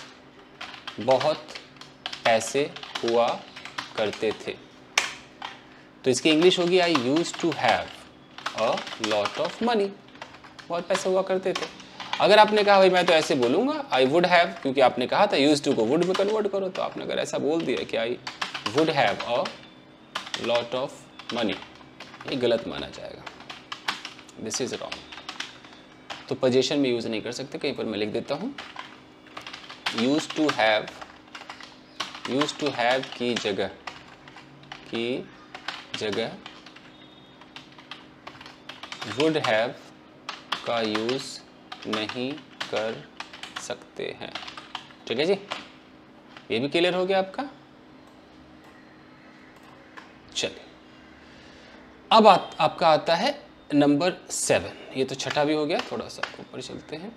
बहुत पैसे हुआ करते थे, तो इसकी इंग्लिश होगी I used to have a lot of money. बहुत पैसे हुआ करते थे। अगर आपने कहा भाई मैं तो ऐसे बोलूँगा आई वुड हैव, क्योंकि आपने कहा था यूज्ड टू को वुड में कन्वर्ट करो, तो आपने अगर ऐसा बोल दिया कि I would have a lot of money, ये गलत माना जाएगा, दिस इज रॉन्ग। तो पोजीशन में यूज़ नहीं कर सकते। कहीं पर मैं लिख देता हूँ यूज्ड टू हैव की जगह वुड हैव का यूज़ नहीं कर सकते हैं। ठीक है जी, ये भी क्लियर हो गया आपका। चलिए अब आपका आता है नंबर 7। ये तो छठा भी हो गया, थोड़ा सा ऊपर चलते हैं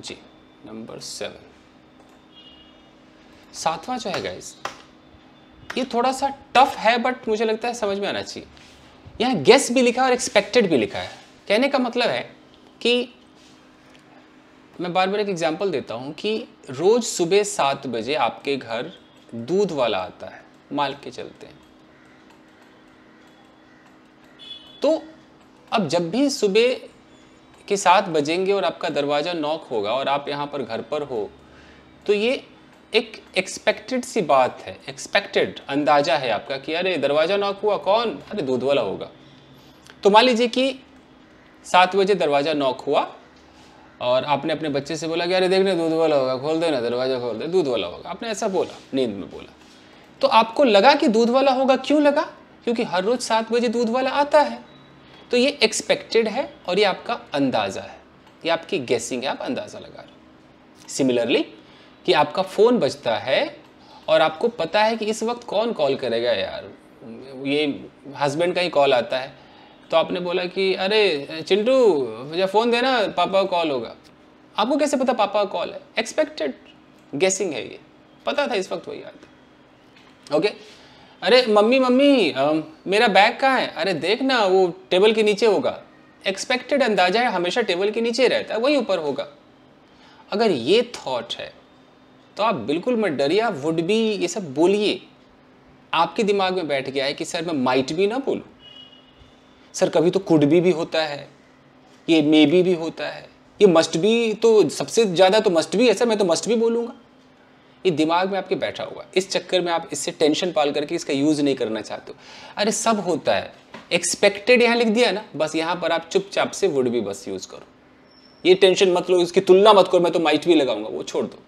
जी। नंबर 7, सातवां जो है गाइस, ये थोड़ा सा टफ है बट मुझे लगता है समझ में आना चाहिए। यहाँ गेस भी लिखा है और एक्सपेक्टेड भी लिखा है। कहने का मतलब है कि मैं बार बार एक एग्जांपल देता हूँ कि रोज सुबह 7 बजे आपके घर दूध वाला आता है, मान के चलते हैं। तो अब जब भी सुबह के 7 बजेंगे और आपका दरवाज़ा नॉक होगा और आप यहाँ पर घर पर हो, तो ये एक एक्सपेक्टेड सी बात है, एक्सपेक्टेड अंदाजा है आपका कि अरे दरवाज़ा नॉक हुआ, कौन, अरे दूध वाला होगा। तो मान लीजिए कि 7 बजे दरवाज़ा नॉक हुआ और आपने अपने बच्चे से बोला कि अरे देखने दूध वाला होगा, खोल दे ना दरवाज़ा, खोल दे, दूध वाला होगा। आपने ऐसा बोला, नींद में बोला, तो आपको लगा कि दूध वाला होगा। क्यों लगा? क्योंकि हर रोज़ 7 बजे दूध वाला आता है। तो ये एक्सपेक्टेड है और ये आपका अंदाज़ा है, ये आपकी गेसिंग है, आप अंदाज़ा लगा रहे हो। सिमिलरली कि आपका फ़ोन बजता है और आपको पता है कि इस वक्त कौन कॉल करेगा, यार ये हस्बैंड का ही कॉल आता है, तो आपने बोला कि अरे चिंटू मुझे फ़ोन देना, पापा का कॉल होगा। आपको कैसे पता पापा का कॉल है? एक्सपेक्टेड गेसिंग है, ये पता था इस वक्त वही आता। ओके, अरे मम्मी मेरा बैग कहाँ है? अरे देख ना वो टेबल के नीचे होगा। एक्सपेक्टेड अंदाजा है, हमेशा टेबल के नीचे रहता है, वही ऊपर होगा। अगर ये थॉट है तो आप बिल्कुल मत डरिए, आप वुड बी ये सब बोलिए। आपके दिमाग में बैठ गया है कि सर मैं माइट भी ना बोलूं, सर कभी तो कुड भी होता है, ये मे भी होता है, ये मस्ट भी, तो सबसे ज़्यादा तो मस्ट भी है सर, मैं तो मस्ट भी बोलूँगा। ये दिमाग में आपके बैठा हुआ, इस चक्कर में आप इससे टेंशन पाल करके इसका यूज़ नहीं करना चाहते हो। अरे सब होता है, एक्सपेक्टेड यहाँ लिख दिया ना, बस यहाँ पर आप चुपचाप से वुड बी बस यूज़ करो। ये टेंशन मत लो, इसकी तुलना मत करो मैं तो माइट भी लगाऊंगा, वो छोड़ दो।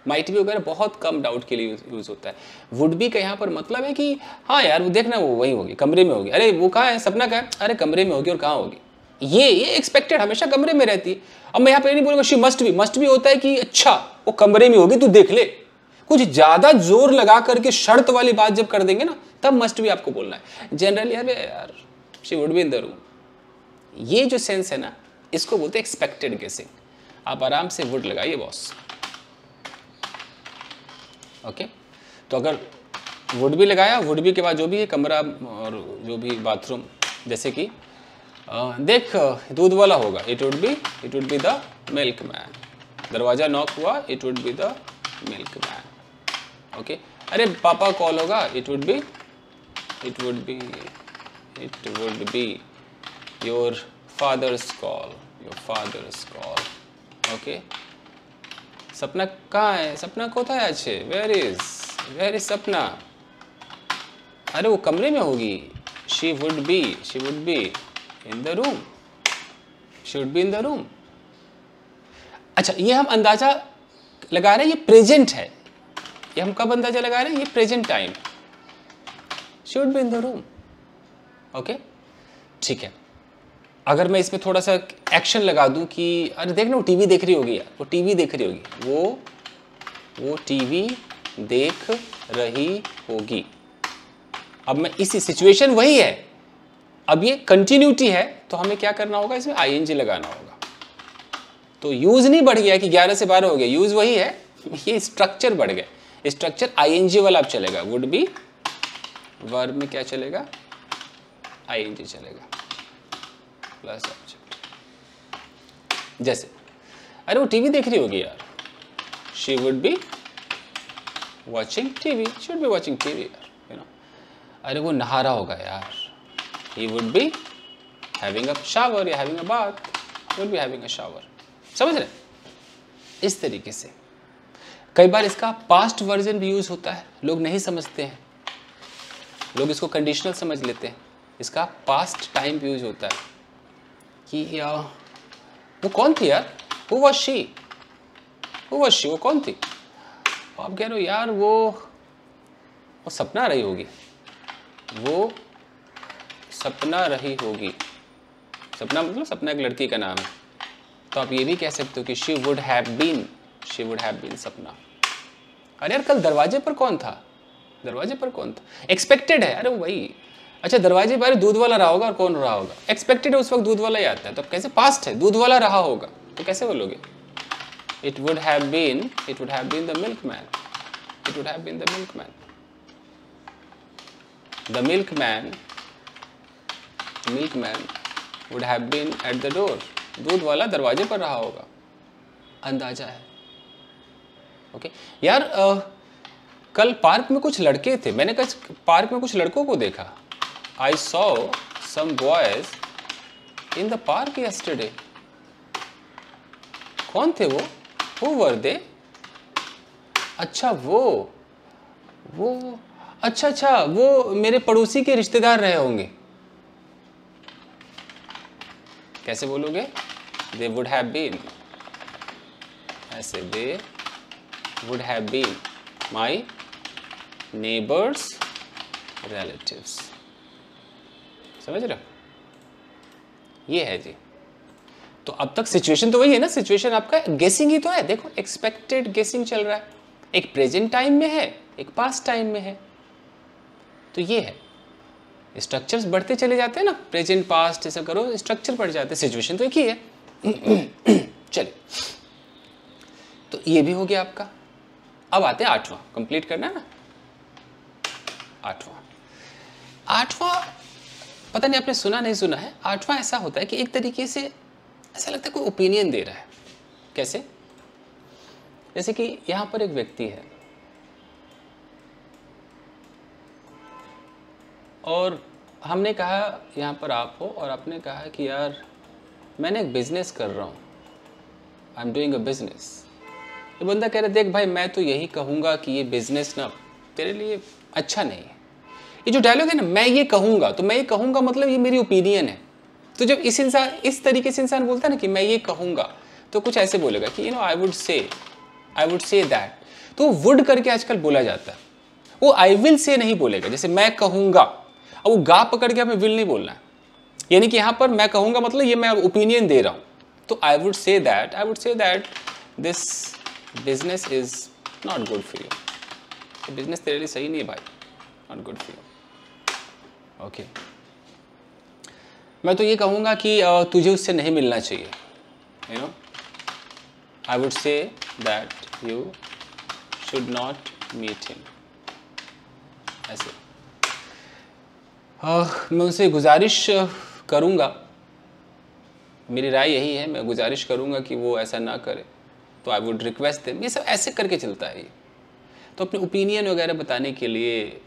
माइट भी वगैरह बहुत कम डाउट के लिए यूज़ होता है। वुड बी का यहाँ पर मतलब है कि हाँ यार वो देखना वो वही होगी, कमरे में होगी। अरे वो कहाँ है, सपना कहाँ है? अरे कमरे में होगी, और कहाँ होगी? ये एक्सपेक्टेड हमेशा कमरे में रहती है। अब मैं यहाँ पे नहीं बोलूँगा शी मस्ट भी होता है कि अच्छा वो कमरे में होगी, तू देख ले। कुछ ज़्यादा जोर लगा करके शर्त वाली बात जब कर देंगे ना, तब मस्ट भी आपको बोलना है। जनरली अरे यार she would be in the room, ये जो सेंस है ना, इसको बोलते हैं एक्सपेक्टेड गेसिंग। आप आराम से वुड लगाइए बॉस। ओके, तो अगर वुड भी लगाया, वुड भी के बाद जो भी है कमरा और जो भी बाथरूम, जैसे कि देख दूध वाला होगा, it would be the milk man. दरवाजा नॉक हुआ, it would be the milk man. Okay, अरे पापा कॉल होगा, it would be it would be your father's call, okay. सपना कहाँ है? सपना कोথায় আছে? Where is सपना? अरे वो कमरे में होगी. She would be in the room. She would be in the room. अच्छा, ये हम अंदाजा लगा रहे हैं, ये प्रेजेंट है. ये हम कब अंदाजा लगा रहे हैं? ये present time. She would be in the room. Okay, ठीक है. अगर मैं इसमें थोड़ा सा एक्शन लगा दूं कि अरे देख ना वो टीवी देख रही होगी यार, वो टीवी देख रही होगी, वो टीवी देख रही होगी. अब मैं इसी सिचुएशन वही है, अब ये कंटिन्यूटी है, तो हमें क्या करना होगा? इसमें आईएनजी लगाना होगा. तो यूज नहीं बढ़ गया कि 11 से 12 हो गया, यूज वही है, ये स्ट्रक्चर बढ़ गया. स्ट्रक्चर आईएनजी वाला अब चलेगा. वुड बी वर्ब में क्या चलेगा? आईएनजी चलेगा प्लस ऑब्जेक्ट. जैसे अरे वो टीवी देख रही होगी यार, she would be watching TV, she would be watching TV यार, यू नो. अरे वो नहा रहा होगा यार, he would be having a shower या having a bath, would be having a shower. समझ रहे? इस तरीके से कई बार इसका पास्ट वर्जन भी यूज होता है, लोग नहीं समझते हैं, लोग इसको कंडीशनल समझ लेते हैं. इसका पास्ट टाइम भी यूज होता है कि वो कौन थी यार, who was she, वो कौन थी. आप कह रहे हो यार वो सपना रही होगी, वो सपना रही होगी. सपना मतलब सपना एक लड़की का नाम है, तो आप ये भी कह सकते हो कि she would have been सपना. अरे यार कल दरवाजे पर कौन था? एक्सपेक्टेड है, अरे वही. अच्छा दरवाजे पर दूध वाला रहा होगा, और कौन रहा होगा? एक्सपेक्टेड है, उस वक्त दूध वाला ही आता है, तो कैसे पास्ट है, दूध वाला रहा होगा, तो कैसे बोलोगे? It would have been the milkman. The milkman would have been at the door. दूध वाला दरवाजे पर रहा होगा. अंदाजा है. ओके यार, कल पार्क में कुछ लड़के थे, मैंने कल पार्क में कुछ लड़कों को देखा. I saw some boys in the park yesterday. कौन थे वो? Who were they? अच्छा वो अच्छा वो मेरे पड़ोसी के रिश्तेदार रहे होंगे. कैसे बोलोगे? They would have been. ऐसे they would have been my neighbors relatives. समझ रहे हो? ये है जी. तो अब तक सिचुएशन तो वही है ना, सिचुएशन आपका गेसिंग ही तो है. देखो एक्सपेक्टेड गेसिंग चल रहा है, एक प्रेजेंट टाइम में है, एक पास्ट टाइम में है. तो ये है, स्ट्रक्चर्स बढ़ते चले जाते हैं ना, प्रेजेंट पास्ट ऐसा करो, स्ट्रक्चर बढ़ जाते हैं. सिचुएशन तो एक ही है. चलिए, तो ये भी हो गया आपका. अब आते हैं 8वां, कंप्लीट करना है ना. 8वां पता नहीं आपने सुना नहीं सुना है. 8वां ऐसा होता है कि एक तरीके से ऐसा लगता है कोई ओपिनियन दे रहा है. कैसे? जैसे कि यहां पर एक व्यक्ति है और हमने कहा यहां पर आप हो, और आपने कहा कि यार मैंने एक बिजनेस कर रहा हूं, I am doing a business. ये बंदा कह रहा है देख भाई मैं तो यही कहूंगा कि ये बिजनेस ना तेरे लिए अच्छा नहीं है. ये जो डायलॉग है ना, मैं ये कहूंगा, तो मैं ये कहूंगा मतलब ये मेरी ओपिनियन है. तो जब इस तरीके से इंसान बोलता है ना कि मैं ये कहूंगा, तो कुछ ऐसे बोलेगा कि आई वुड से दैट. तो वुड करके आजकल बोला जाता है, वो आई विल से नहीं बोलेगा. जैसे मैं कहूंगा, अब वो गा पकड़ के हमें विल नहीं बोलना है. यानी कि यहां पर मैं कहूंगा मतलब ये मैं ओपिनियन दे रहा हूं. तो I would say that this business is not good for you. Business तेरे लिए सही नहीं है भाई, not good for you. Okay, मैं तो ये कहूँगा कि तुझे उससे नहीं मिलना चाहिए. You know, I would say that you should not meet him. ऐसे मैं उनसे गुजारिश करूँगा, मेरी राय यही है, मैं गुजारिश करूँगा कि वो ऐसा ना करे. तो आई वुड रिक्वेस्ट देम. ये सब ऐसे करके चलता है ये. तो अपने ओपिनियन वगैरह बताने के लिए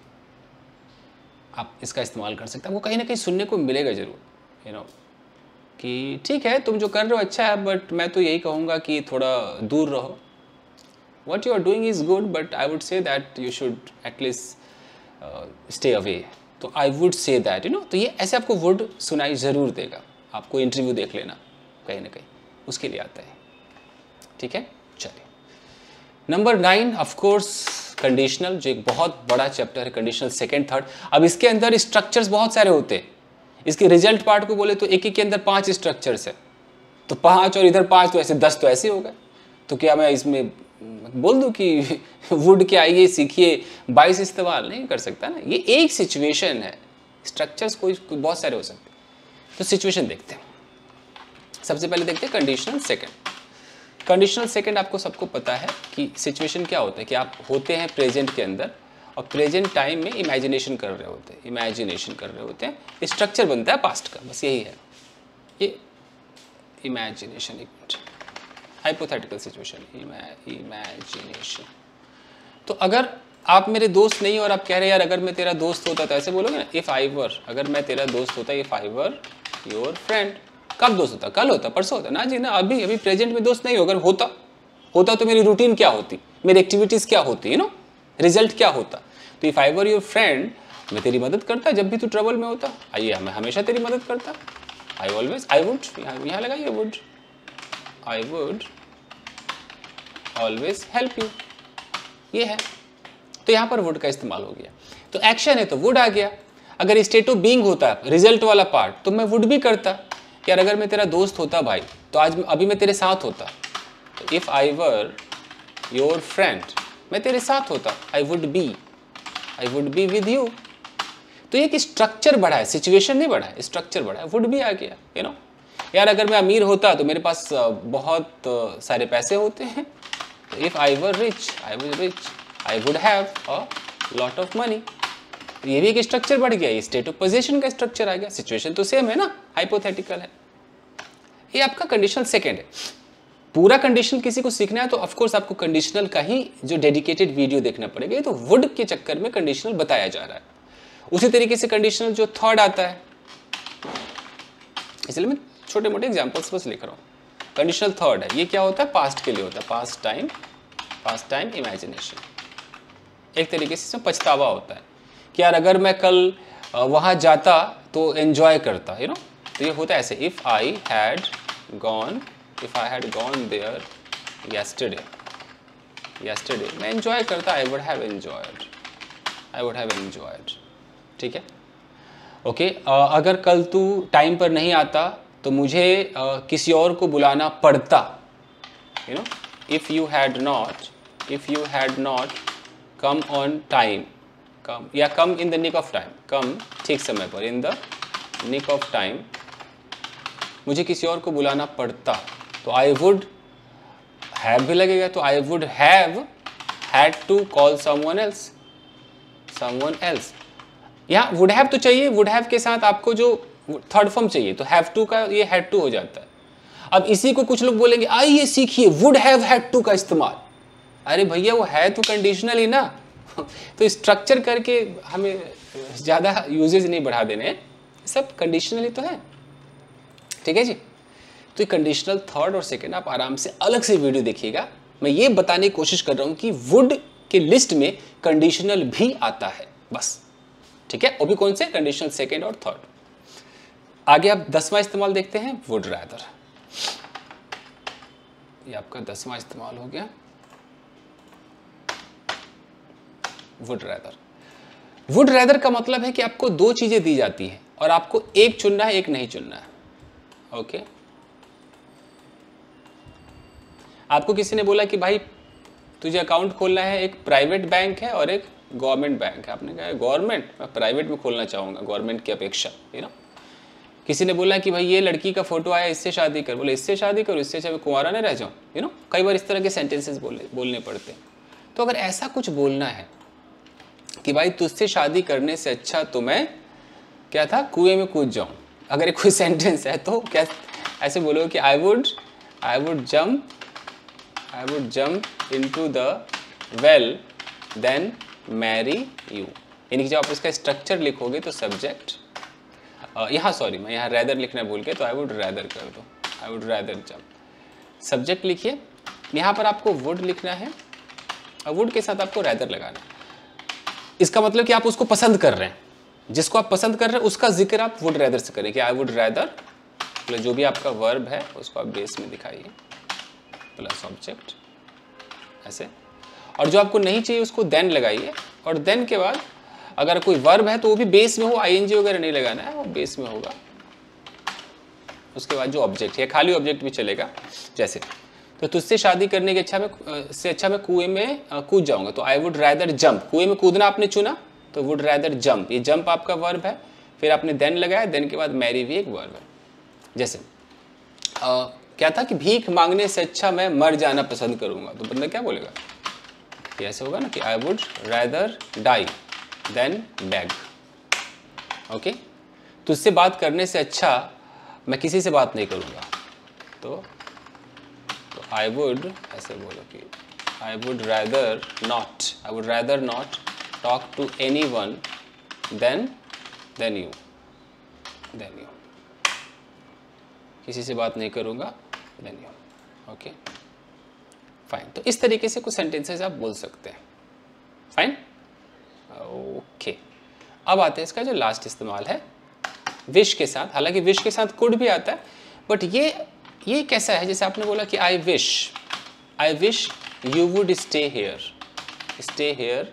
आप इसका इस्तेमाल कर सकते हैं। आपको कहीं ना कहीं सुनने को मिलेगा ज़रूर, यू नो, कि ठीक है तुम जो कर रहे हो अच्छा है, बट मैं तो यही कहूँगा कि थोड़ा दूर रहो। What you are doing is good, but I would say that you should at least stay away. तो I would say that, you know, तो ये ऐसे आपको would सुनाई ज़रूर देगा। आपको इंटरव्यू देख लेना कहीं ना कहीं, उसके लिए आता है। ठीक है, चलिए। नंबर 9 ऑफ कोर्स कंडीशनल, जो एक बहुत बड़ा चैप्टर है, कंडीशनल सेकेंड थर्ड। अब इसके अंदर स्ट्रक्चर्स बहुत सारे होते हैं। इसके रिजल्ट पार्ट को बोले तो एक एक के अंदर 5 स्ट्रक्चर्स है, तो 5 और इधर 5 तो ऐसे 10 तो ऐसे हो गए। तो क्या मैं इसमें बोल दूं कि वुड के आइए सीखिए 22 इस्तेमाल नहीं कर सकता ना। ये एक सिचुएशन है, स्ट्रक्चर्स कोई बहुत सारे हो सकते हैं। तो सिचुएशन देखते हैं। सबसे पहले देखते हैं कंडीशनल सेकंड। कंडीशनल सेकंड आपको सबको पता है कि सिचुएशन क्या होता है कि आप होते हैं प्रेजेंट के अंदर और प्रेजेंट टाइम में इमेजिनेशन कर रहे होते हैं, इमेजिनेशन कर रहे होते हैं। स्ट्रक्चर बनता है पास्ट का, बस यही है ये इमेजिनेशन। Hypothetical situation, imagination. तो अगर आप मेरे दोस्त नहीं और आप कह रहे हैं यार अगर मैं तेरा दोस्त होता तो ऐसे बोलोगे ना, इफ़ आई वर, अगर मैं तेरा दोस्त होता, if I were your friend. कब दोस्त होता? कल होता, परसों होता ना जी ना, अभी अभी प्रेजेंट में दोस्त नहीं हो। अगर होता तो मेरी रूटीन क्या होती, मेरी एक्टिविटीज़ क्या होती, यू नो, रिजल्ट क्या होता। तो if I were your friend, मैं तेरी मदद करता जब भी तू ट्रबल में होता। आइए, मैं हमेशा तेरी मदद करता। आई ऑलवेज, आई वुड, यहाँ लगाइए would, I would always help you, ये है। तो यहाँ पर वुड का इस्तेमाल हो गया। तो एक्शन है तो वुड आ गया। अगर स्टेट ऑफ बीइंग होता रिजल्ट वाला पार्ट, तो मैं वुड भी करता। यार अगर मैं तेरा दोस्त होता भाई तो आज अभी मैं तेरे साथ होता। तो if I were your friend, मैं तेरे साथ होता। आई वुड बी विद यू। तो ये कि स्ट्रक्चर बढ़ा है, सिचुएशन नहीं बढ़ा है, स्ट्रक्चर बढ़ा है, वुड भी आ गया, यू नो। यार अगर मैं अमीर होता तो मेरे पास बहुत सारे पैसे होते हैं। तो if I were rich, I would have a lot of money. तो ये भी एक स्ट्रक्चर बढ़ गया, ये स्टेट ऑफ पोजीशन का स्ट्रक्चर आ गया। सिचुएशन तो सेम है ना, हाइपोथेटिकल है। ये आपका कंडीशनल सेकेंड है। पूरा कंडीशनल किसी को सीखना है तो ऑफकोर्स आपको कंडीशनल का ही जो डेडिकेटेड वीडियो देखना पड़ेगा। ये तो वुड के चक्कर में कंडीशनल बताया जा रहा है। उसी तरीके से कंडीशनल जो थर्ड आता है, इसलिए मैं छोटे मोटे एग्जाम्पल्स बस लिख रहा हूँ। कंडीशनल थर्ड है, ये क्या होता है, पास्ट के लिए होता है, पास्ट टाइम इमेजिनेशन। एक तरीके से इसमें पछतावा होता है कि यार अगर मैं कल वहाँ जाता तो एंजॉय करता, यू नो। तो ये होता है ऐसे, if I had gone there yesterday, मैं एंजॉय करता, आई वुड हैव एंजॉयड। ठीक है, ओके। अगर कल तू टाइम पर नहीं आता तो मुझे किसी और को बुलाना पड़ता, you know. If you had not come on time, come in the nick of time, come ठीक समय पर, in the nick of time, मुझे किसी और को बुलाना पड़ता। तो आई वुड हैव भी लगेगा, तो I would have had to call someone else. यहाँ वुड हैव तो चाहिए, वुड हैव के साथ आपको जो थर्ड फॉर्म चाहिए, तो हैव टू का ये हैड टू हो जाता है। अब इसी को कुछ लोग बोलेंगे आइए सीखिए वुड हैव हैड टू का इस्तेमाल। अरे भैया वो है तो कंडीशनल ही ना। तो स्ट्रक्चर करके हमें ज़्यादा यूजेज नहीं बढ़ा देने, सब कंडीशनल ही तो है। ठीक है जी। तो ये कंडीशनल थर्ड और सेकंड आप आराम से अलग से वीडियो देखिएगा। मैं ये बताने की कोशिश कर रहा हूँ कि वुड के लिस्ट में कंडीशनल भी आता है, बस। ठीक है, वो भी कौन से, कंडीशनल सेकंड और थर्ड। आगे आप 10वां इस्तेमाल देखते हैं, वुड रैदर। ये आपका 10वां इस्तेमाल हो गया, वुड रैदर। वुड रैदर का मतलब है कि आपको दो चीजें दी जाती हैं और आपको एक चुनना है, एक नहीं चुनना है। ओके, आपको किसी ने बोला कि भाई तुझे अकाउंट खोलना है, एक प्राइवेट बैंक है और एक गवर्नमेंट बैंक है। आपने कहा गवर्नमेंट, मैं प्राइवेट में खोलना चाहूँगा गवर्नमेंट की अपेक्षा, यू नो। किसी ने बोला कि भाई ये लड़की का फोटो आया, इससे शादी कर। बोले इससे शादी करो, इससे चाहे कुंवारा नहीं रह जाऊँ, यू नो। कई बार इस तरह के सेंटेंसेस बोलने पड़ते हैं। तो अगर ऐसा कुछ बोलना है कि भाई तुझसे शादी करने से अच्छा तो मैं क्या था, कुएं में कूद जाऊँ, अगर कोई सेंटेंस है तो क्या ऐसे बोलो कि I would jump into the well then marry you. यानी कि जब आप इसका स्ट्रक्चर लिखोगे तो सब्जेक्ट, यहाँ सॉरी मैं यहाँ रैदर लिखना भूल के, तो आई वुड रैदर कर दो, आई वुड रैदर जंप। सब्जेक्ट लिखिए, यहाँ पर आपको वुड लिखना है और वुड के साथ आपको रैदर लगाना है। इसका मतलब कि आप उसको पसंद कर रहे हैं, जिसको आप पसंद कर रहे हैं उसका जिक्र आप वुड रैदर से करें कि आई वुड रैदर, मतलब जो भी आपका वर्ब है उसको आप बेस में दिखाइए प्लस ऑब्जेक्ट ऐसे, और जो आपको नहीं चाहिए उसको देन लगाइए, और देन के बाद अगर कोई वर्ब है तो वो भी बेस में हो, आईएनजी वगैरह नहीं लगाना है, वो बेस में होगा। उसके बाद जो ऑब्जेक्ट है, खाली ऑब्जेक्ट भी चलेगा, जैसे तो तुझसे शादी करने के अच्छा मैं कुएं में कूद जाऊंगा, तो आई वुड रैदर जंप, कुएं में कूदना आपने चुना तो वुड रैदर जंप, ये जंप आपका वर्ब है, फिर आपने देन लगाया, देन के बाद मैरी भी एक वर्ब है। जैसे क्या था कि भीख मांगने से अच्छा मैं मर जाना पसंद करूंगा, तो बंदा क्या बोलेगा, ऐसे होगा ना कि I would rather die then beg. Okay, तुझसे बात करने से अच्छा मैं किसी से बात नहीं करूंगा, तो आई वुड ऐसे बोलो कि I would rather not talk to anyone then you, किसी से बात नहीं करूंगा देन यू। ओके फाइन, तो इस तरीके से कुछ सेंटेंसेस आप बोल सकते हैं। Fine, okay. अब आते हैं इसका जो लास्ट इस्तेमाल है विश के साथ। हालांकि विश के साथ कुड भी आता है, बट ये कैसा है, जैसे आपने बोला कि I wish you would stay here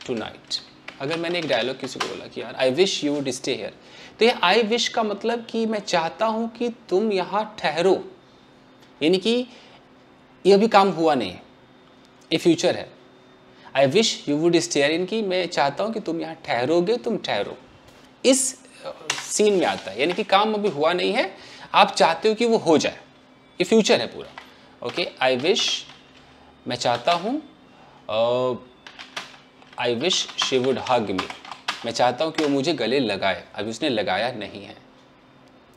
tonight. अगर मैंने एक डायलॉग किसी को बोला कि यार आई wish you would stay here, तो ये आई विश का मतलब कि मैं चाहता हूं कि तुम यहां ठहरो, यानी कि ये अभी काम हुआ नहीं है, ये फ्यूचर है। आई wish you would stay here, यानी कि मैं चाहता हूं कि तुम यहां ठहरोगे, तुम ठहरो, इस सीन में आता है, यानी कि काम अभी हुआ नहीं है, आप चाहते हो कि वो हो जाए, ये फ्यूचर है पूरा। ओके, आई विश मैं चाहता हूँ, I wish she would hug me, मैं चाहता हूँ कि वो मुझे गले लगाए, अभी उसने लगाया नहीं है,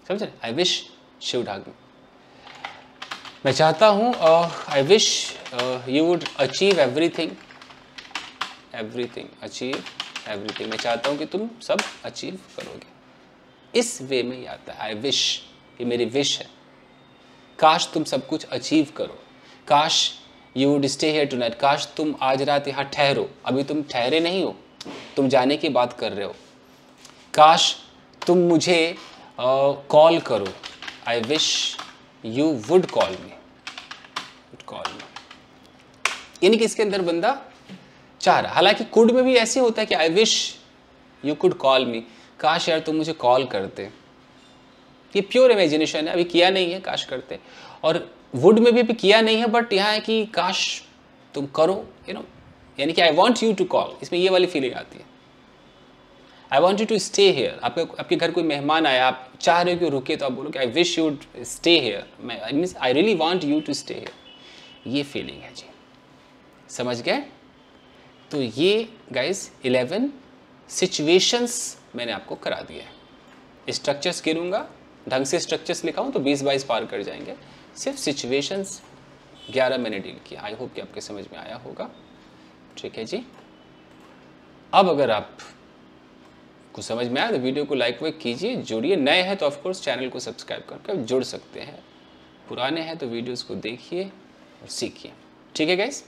समझ रहे, I wish she would hug me. मैं चाहता हूँ I wish you would achieve everything, achieve everything, मैं चाहता हूँ कि तुम सब अचीव करोगे, इस वे में ही आता है आई विश, ये मेरी विश है, काश तुम सब कुछ अचीव करो, काश you would stay here tonight, काश तुम आज रात यहाँ ठहरो, अभी तुम ठहरे नहीं हो, तुम जाने की बात कर रहे हो, काश तुम मुझे कॉल करो, आई विश यू वुड कॉल मी, यानी कि इसके अंदर बंदा चाह रहा। हालांकि कुड में भी ऐसे होता है कि I wish you could call मी, काश यार तुम मुझे कॉल करते, ये प्योर इमेजिनेशन है, अभी किया नहीं है, काश करते। और वुड में भी किया नहीं है, बट यहाँ है कि काश तुम करो, यू नो, यानी कि I want you to call, इसमें ये वाली फीलिंग आती है। I want you to stay here, आपके घर कोई मेहमान आया, आप चाह रहे हो कि रुके, तो आप बोलो कि I wish you stay here, I really want you to stay here, ये फीलिंग है जी, समझ गए। तो ये गाइस 11 सिचुएशंस मैंने आपको करा दिया है। स्ट्रक्चर्स गिरूंगा, ढंग से स्ट्रक्चर्स लिखा हूँ तो 20-22 पार कर जाएंगे, सिर्फ सिचुएशंस 11 मैंने डील किया। आई होप कि आपके समझ में आया होगा, ठीक है जी। अब अगर आप को समझ में आया तो वीडियो को लाइक वाइक कीजिए, जुड़िए, नए हैं तो ऑफकोर्स चैनल को सब्सक्राइब करके आप जुड़ सकते हैं, पुराने हैं तो वीडियोज़ को देखिए और सीखिए, ठीक है गाइस।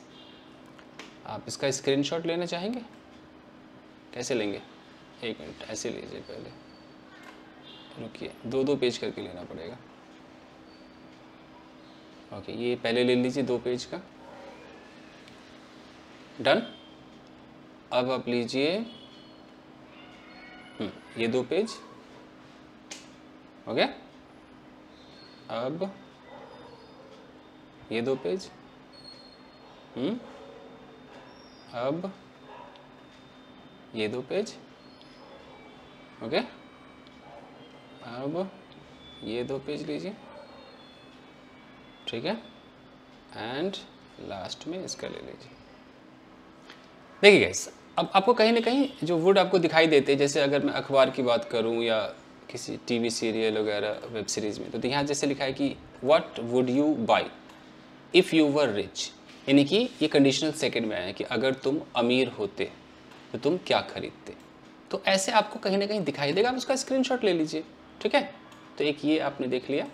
आप इसका स्क्रीनशॉट लेना चाहेंगे, कैसे लेंगे, एक मिनट ऐसे लीजिए, पहले रुकिए, 2-2 पेज करके लेना पड़ेगा। ओके, ये पहले ले लीजिए 2 पेज का, डन। अब आप लीजिए ये 2 पेज, ओके। अब ये 2 पेज, अब ये 2 पेज, ओके। अब ये 2 पेज लीजिए, ठीक है, एंड लास्ट में इसका ले लीजिए। देखिए गाइस, अब आपको कहीं ना कहीं जो वुड आपको दिखाई देते हैं, जैसे अगर मैं अखबार की बात करूं या किसी टीवी सीरियल वगैरह वेब सीरीज़ में, तो यहाँ जैसे लिखा है कि what would you by if you were rich, यानी कि ये कंडीशनल सेकंड में आया है कि अगर तुम अमीर होते तो तुम क्या खरीदते। तो ऐसे आपको कहीं ना कहीं दिखाई देगा, आप उसका स्क्रीनशॉट ले लीजिए, ठीक है। तो एक ये आपने देख लिया।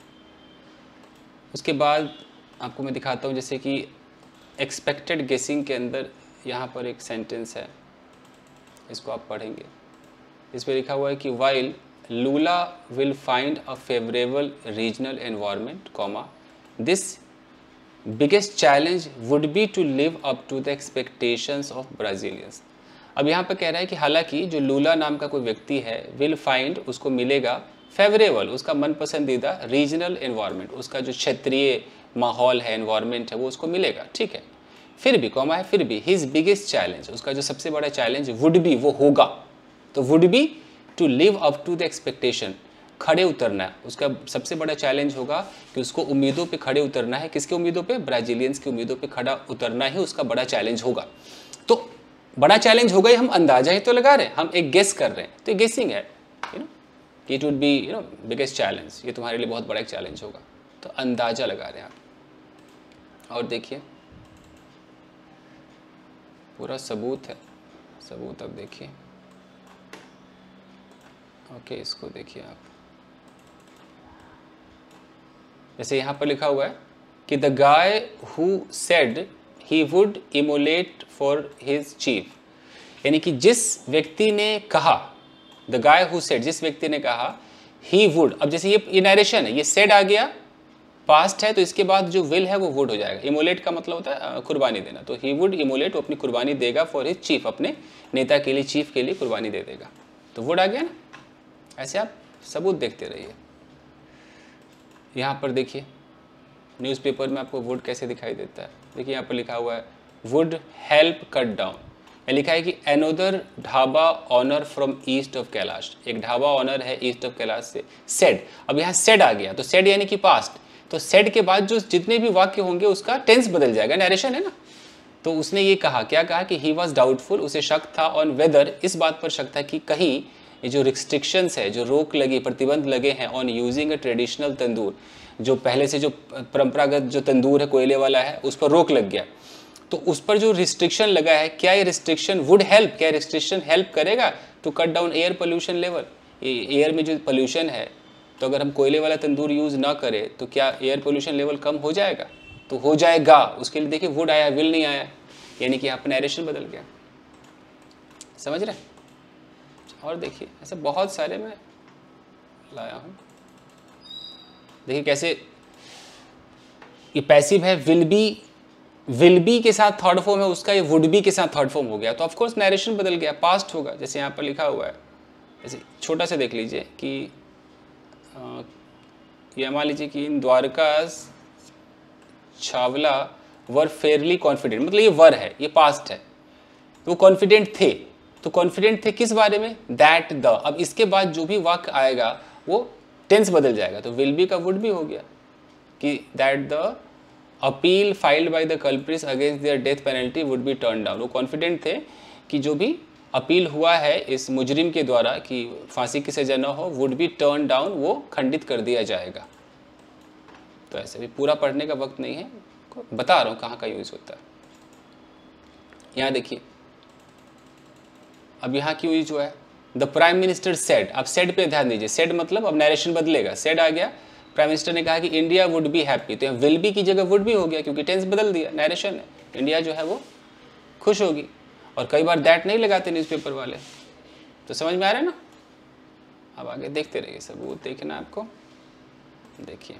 उसके बाद आपको मैं दिखाता हूँ, जैसे कि एक्सपेक्टेड गेसिंग के अंदर यहाँ पर एक सेंटेंस है, इसको आप पढ़ेंगे। इस पर लिखा हुआ है कि while Lula will find a favourable regional environment comma this biggest challenge would be to live up to the expectations of Brazilians. अब यहाँ पर कह रहा है कि हालांकि जो लूला नाम का कोई व्यक्ति है, विल फाइंड, उसको मिलेगा फेवरेबल, उसका मन पसंदीदा रीजनल एनवायरनमेंट, उसका जो क्षेत्रीय माहौल है, एनवायरनमेंट है, वो उसको मिलेगा, ठीक है। फिर भी कॉमा है, फिर भी हिज बिगेस्ट चैलेंज, उसका जो सबसे बड़ा चैलेंज वुड बी, वो होगा, तो would be to live up to the expectation, खड़े उतरना है। उसका सबसे बड़ा चैलेंज होगा कि उसको उम्मीदों पे खड़े उतरना है। किसके उम्मीदों पे? ब्राज़ीलियंस की उम्मीदों पे खड़ा उतरना ही उसका बड़ा चैलेंज होगा। तो बड़ा चैलेंज होगा, हम अंदाजा ही तो लगा रहे हैं, हम एक गेस कर रहे हैं, तो गेसिंग है, कि it would be biggest challenge, ये तुम्हारे लिए बहुत बड़ा एक चैलेंज होगा, तो अंदाजा लगा रहे हैं आप। और देखिए पूरा सबूत है, सबूत अब देखिए, ओके, इसको देखिए आप। जैसे यहाँ पर लिखा हुआ है कि the guy who said he would immolate for his chief, यानी कि जिस व्यक्ति ने कहा, द गाय हु सेड, जिस व्यक्ति ने कहा ही वुड, अब जैसे ये नरेशन है, ये सेड आ गया, पास्ट है, तो इसके बाद जो विल है वो वुड हो जाएगा। इमोलेट का मतलब होता है कुर्बानी देना, तो ही वुड इमोलेट, वो अपनी कुर्बानी देगा फॉर हिज चीफ, अपने नेता के लिए, चीफ के लिए कुर्बानी दे देगा, तो वुड आ गया ना। ऐसे आप सबूत देखते रहिए। यहाँ पर देखिए न्यूज़पेपर में आपको वुड कैसे दिखाई देता है, देखिए यहाँ पर लिखा हुआ है वुड हेल्प कट डाउन, लिखा है कि another dhaba owner from East of Kailash, एक ढाबा ऑनर है ईस्ट ऑफ कैलाश से, सेड, अब यहाँ सेड आ गया, तो सेड यानी कि पास्ट, तो सेड के बाद जो जितने भी वाक्य होंगे उसका टेंस बदल जाएगा, नरेशन है ना। तो उसने ये कहा, क्या कहा कि ही वॉज डाउटफुल, उसे शक था, ऑन वेदर, इस बात पर शक था कि कहीं ये जो रिस्ट्रिक्शंस है, जो रोक लगी, प्रतिबंध लगे हैं ऑन यूजिंग अ ट्रेडिशनल तंदूर, जो पहले से जो परंपरागत जो तंदूर है कोयले वाला है, उस पर रोक लग गया, तो उस पर जो रिस्ट्रिक्शन लगा है, क्या ये रिस्ट्रिक्शन वुड हेल्प, क्या रिस्ट्रिक्शन हेल्प करेगा to cut down air pollution level, air में जो पोल्यूशन है, तो अगर हम कोयले वाला तंदूर यूज़ ना करें तो क्या एयर पोल्यूशन लेवल कम हो जाएगा, तो हो जाएगा। उसके लिए देखिए वुड आया, विल नहीं आया, यानी कि यहाँ पर नरेशन बदल गया, समझ रहे हैं। और देखिए ऐसे बहुत सारे मैं लाया हूँ, देखिए कैसे ये पैसिव है, विल बी के साथ थर्ड फॉर्म है उसका, ये वुड बी के साथ थर्ड फॉर्म हो गया, तो ऑफकोर्स नरेशन बदल गया, पास्ट होगा। जैसे यहाँ पर लिखा हुआ है, जैसे छोटा सा देख लीजिए कि ये मान लीजिए कि इन द्वारकाज छावला वर फेयरली कॉन्फिडेंट, मतलब ये वर है, ये पास्ट है, तो वो कॉन्फिडेंट थे, तो कॉन्फिडेंट थे किस बारे में, दैट द, अब इसके बाद जो भी वाक्य आएगा वो टेंस बदल जाएगा, तो विल बी का वुड भी हो गया कि that the appeal filed by the culprits against their death penalty would be turn down, वो कॉन्फिडेंट थे कि जो भी अपील हुआ है इस मुजरिम के द्वारा कि फांसी की सजा न हो, वुड बी टर्न डाउन, वो खंडित कर दिया जाएगा। तो ऐसे भी पूरा पढ़ने का वक्त नहीं है, बता रहा हूँ कहाँ का यूज़ होता है। यहाँ देखिए, अब यहाँ की यूज हुआ है द प्राइम मिनिस्टर सेड, अब सेड पे ध्यान दीजिए, सेड मतलब अब नरेशन बदलेगा, सेड आ गया, प्राइम मिनिस्टर ने कहा कि इंडिया वुड बी हैप्पी, तो विल बी की जगह वुड बी हो गया क्योंकि टेंस बदल दिया, नरेशन है, इंडिया जो है वो खुश होगी। और कई बार दैट नहीं लगाते न्यूज़पेपर वाले, तो समझ में आ रहा है ना। अब आगे देखते रहिए, सबूत देखना आपको, देखिए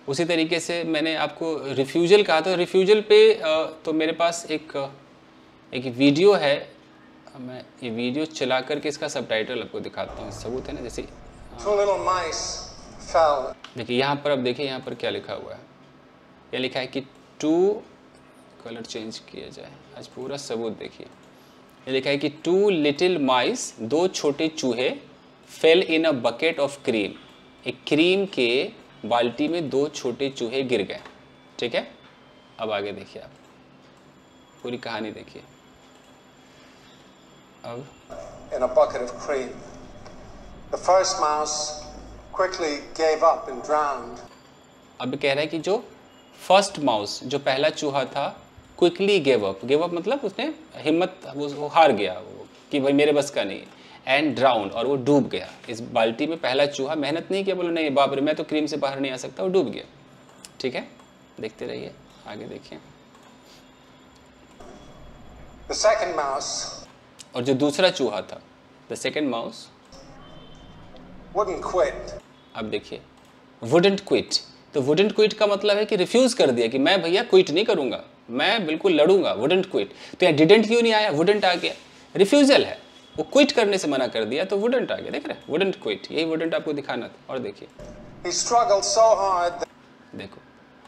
उसी तरीके से मैंने आपको रिफ्यूजल कहा था, रिफ्यूजल पे तो मेरे पास एक वीडियो है, मैं ये वीडियो चला करके इसका सबटाइटल आपको दिखाता हूँ, सबूत है ना। जैसे देखिए यहाँ पर, अब देखिए यहाँ पर क्या लिखा हुआ है, ये लिखा है कि टू, कलर चेंज किया जाए, आज पूरा सबूत देखिए, ये लिखा है कि टू लिटिल माइस, दो छोटे चूहे, fail in a bucket of cream, एक क्रीम के बाल्टी में दो छोटे चूहे गिर गए, ठीक है। अब आगे देखिए, आप पूरी कहानी देखिए। अब in a bucket of cream. The first mouse quickly gave up and drowned. अब कह रहा है कि जो फर्स्ट माउस, जो पहला चूहा था, quickly gave up, gave up मतलब उसने हिम्मत, वो हार गया, वो कि भाई मेरे बस का नहीं है, एंड ड्राउंड, और वो डूब गया। इस बाल्टी में पहला चूहा मेहनत नहीं किया, बोलो नहीं बाप रे मैं तो क्रीम से बाहर नहीं आ सकता, वो डूब गया। ठीक है, देखते रहिए, आगे देखिए। The second mouse और जो दूसरा चूहा था, the second mouse, wouldn't quit. अब देखिए वुडंट क्विट। तो वुडंट क्विट का मतलब है कि रिफ्यूज कर दिया कि मैं भैया क्विट नहीं करूंगा, मैं बिल्कुल लड़ूंगा, वुडंट क्विट। तो यहाँ डिडंट क्यों नहीं आया, वुडंट आ गया, रिफ्यूजल है, वो क्विट करने से मना कर दिया तो वुडंट आ गया। देख रहे हैं, वुडंट क्विट, यही वुडंट आपको दिखाना था। और देखिए He struggled so hard देखो,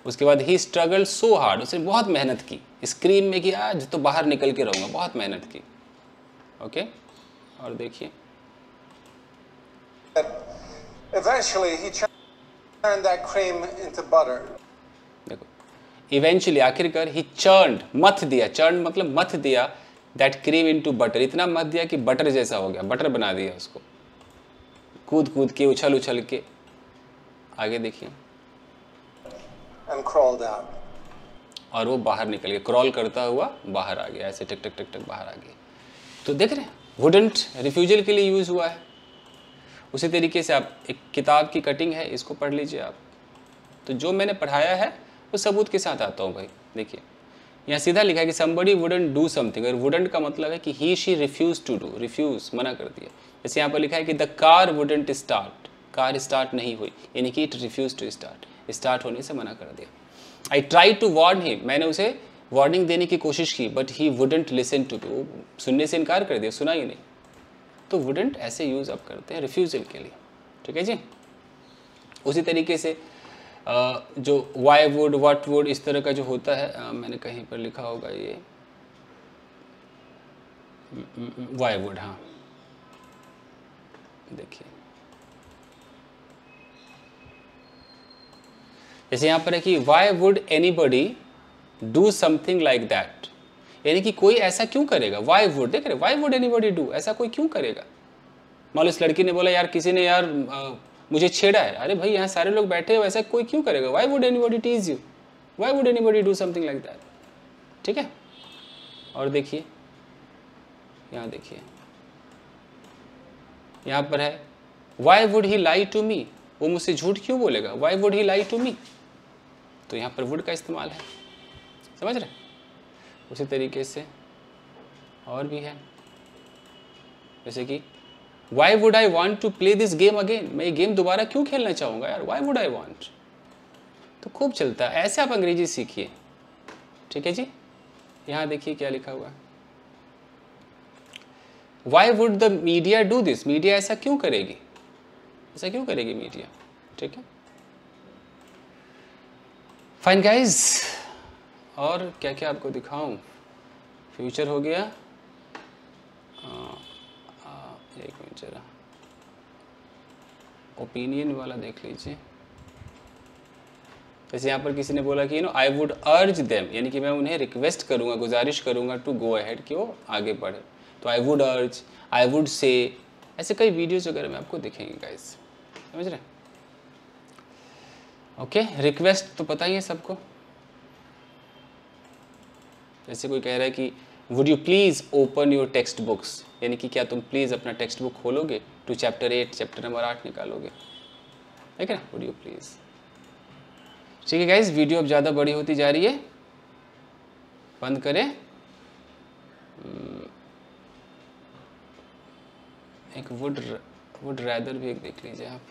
उसके बाद ही स्ट्रगल सो हार्ड, उसने बहुत मेहनत की, स्क्रीम में कि आज तो बाहर निकल के रहूंगा, बहुत मेहनत की। ओके, और देखिए that eventually he turned that cream into butter. देखो, इवेंचुअली आखिरकार ही चर्न्ड, मथ दिया, चर्न मतलब मथ दिया, दैट क्रीम इनटू बटर, इतना मथ दिया कि बटर जैसा हो गया, बटर बना दिया उसको, कूद कूद के, उछल उछल के। आगे देखिए, And crawled out. और वो बाहर निकल गया, क्रॉल करता हुआ बाहर आ गया, ऐसे टक टक टक टक बाहर आ गया। तो देख रहे हैं, वुडंट रिफ्यूजल के लिए यूज हुआ है। उसी तरीके से आप एक किताब की कटिंग है, इसको पढ़ लीजिए आप। तो जो मैंने पढ़ाया है वो सबूत के साथ आता हूँ भाई। देखिए यहाँ सीधा लिखा है कि somebody wouldn't do something, और wouldn't का मतलब है कि he she refused to do, refuse मना कर दिया। जैसे यहाँ पर लिखा है कि the car wouldn't start, car start नहीं हुई, यानी कि it refused to start, start होने से मना कर दिया। I tried to warn him, मैंने उसे वार्निंग देने की कोशिश की, but he wouldn't listen to me, वो सुनने से इनकार कर दिया, सुना ही नहीं। तो वुडंट ऐसे यूज़ आप करते हैं रिफ्यूज़ल के लिए। ठीक है जी। उसी तरीके से जो वाई वुड, व्हाट वुड, इस तरह का जो होता है, मैंने कहीं पर लिखा होगा ये वाई वुड, हाँ देखिए जैसे यहाँ पर है कि why would anybody do something like that, यानी कि कोई ऐसा क्यों करेगा। वाई वुड, देख रहे, वाई वुड एनीबडी डू, ऐसा कोई क्यों करेगा। मान लो इस लड़की ने बोला यार किसी ने यार मुझे छेड़ा है, अरे भाई यहाँ सारे लोग बैठे हो, ऐसा कोई क्यों करेगा। Why would anybody tease you, why would anybody do something like that. ठीक है, और देखिए यहाँ देखिए, यहाँ पर है why would he lie to me, वो मुझसे झूठ क्यों बोलेगा, why would he lie to me. तो यहाँ पर वुड का इस्तेमाल है, समझ रहे। उसी तरीके से और भी है, जैसे कि why would I want to play this game again, मैं ये गेम दोबारा क्यों खेलना चाहूँगा यार, वाई वुड आई वॉन्ट। तो खूब चलता है, ऐसे आप अंग्रेजी सीखिए। ठीक है जी। यहाँ देखिए क्या लिखा हुआ है, why would the media do this, media ऐसा क्यों करेगी, ऐसा क्यों करेगी मीडिया। ठीक है, फाइन गाइज। और क्या क्या आपको दिखाऊं, फ्यूचर हो गया, एक मिनट जरा ओपिनियन वाला देख लीजिए। जैसे यहाँ पर किसी ने बोला कि आई वुड अर्ज देम, यानी कि मैं उन्हें रिक्वेस्ट करूँगा, गुजारिश करूँगा टू गो अहेड, कि वो आगे बढ़े। तो आई वुड अर्ज, आई वुड से, ऐसे कई वीडियोज़ वगैरह में आपको दिखेंगे गाइस, समझ रहे। ओके, रिक्वेस्ट तो पता ही है सबको। जैसे कोई कह रहा है कि would you please open your text books, यानी कि क्या तुम प्लीज़ अपना टेक्स्ट बुक खोलोगे, टू चैप्टर 8, चैप्टर नंबर 8 निकालोगे, ठीक है ना, वुड यू प्लीज़। ठीक है गाइज, वीडियो अब ज़्यादा बड़ी होती जा रही है, बंद करें। एक वुड रैदर भी एक देख लीजिए आप,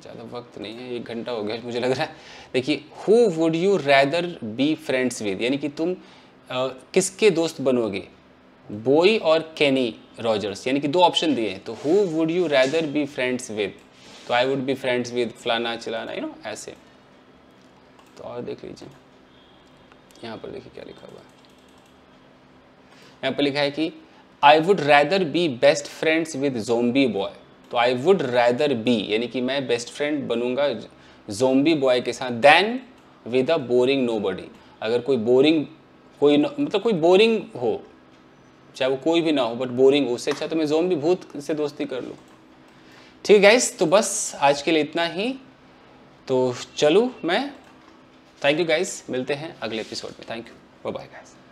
ज़्यादा वक्त नहीं है, 1 घंटा हो गया मुझे लग रहा है। देखिए, who would you rather be friends with, यानी कि तुम किसके दोस्त बनोगे, बॉय और केनी रॉजर्स, यानी कि 2 ऑप्शन दिए हैं। तो who would you rather be friends with, तो I would be friends with फलाना चिलाना, यू नो, ऐसे। तो और देख लीजिए, यहाँ पर देखिए क्या लिखा हुआ है। यहाँ पर लिखा है कि I would rather be best friends with zombie boy. तो आई वुड रैदर बी, यानी कि मैं बेस्ट फ्रेंड बनूंगा ज़ोंबी बॉय के साथ, than with a boring nobody. अगर कोई बोरिंग, मतलब कोई बोरिंग हो, चाहे वो कोई भी ना हो, बट बोरिंग हो, उससे अच्छा तो मैं ज़ोंबी भूत से दोस्ती कर लूँ। ठीक है गाइस, तो बस आज के लिए इतना ही। तो चलूँ मैं, थैंक यू गाइस, मिलते हैं अगले एपिसोड में। Thank you, bye bye guys.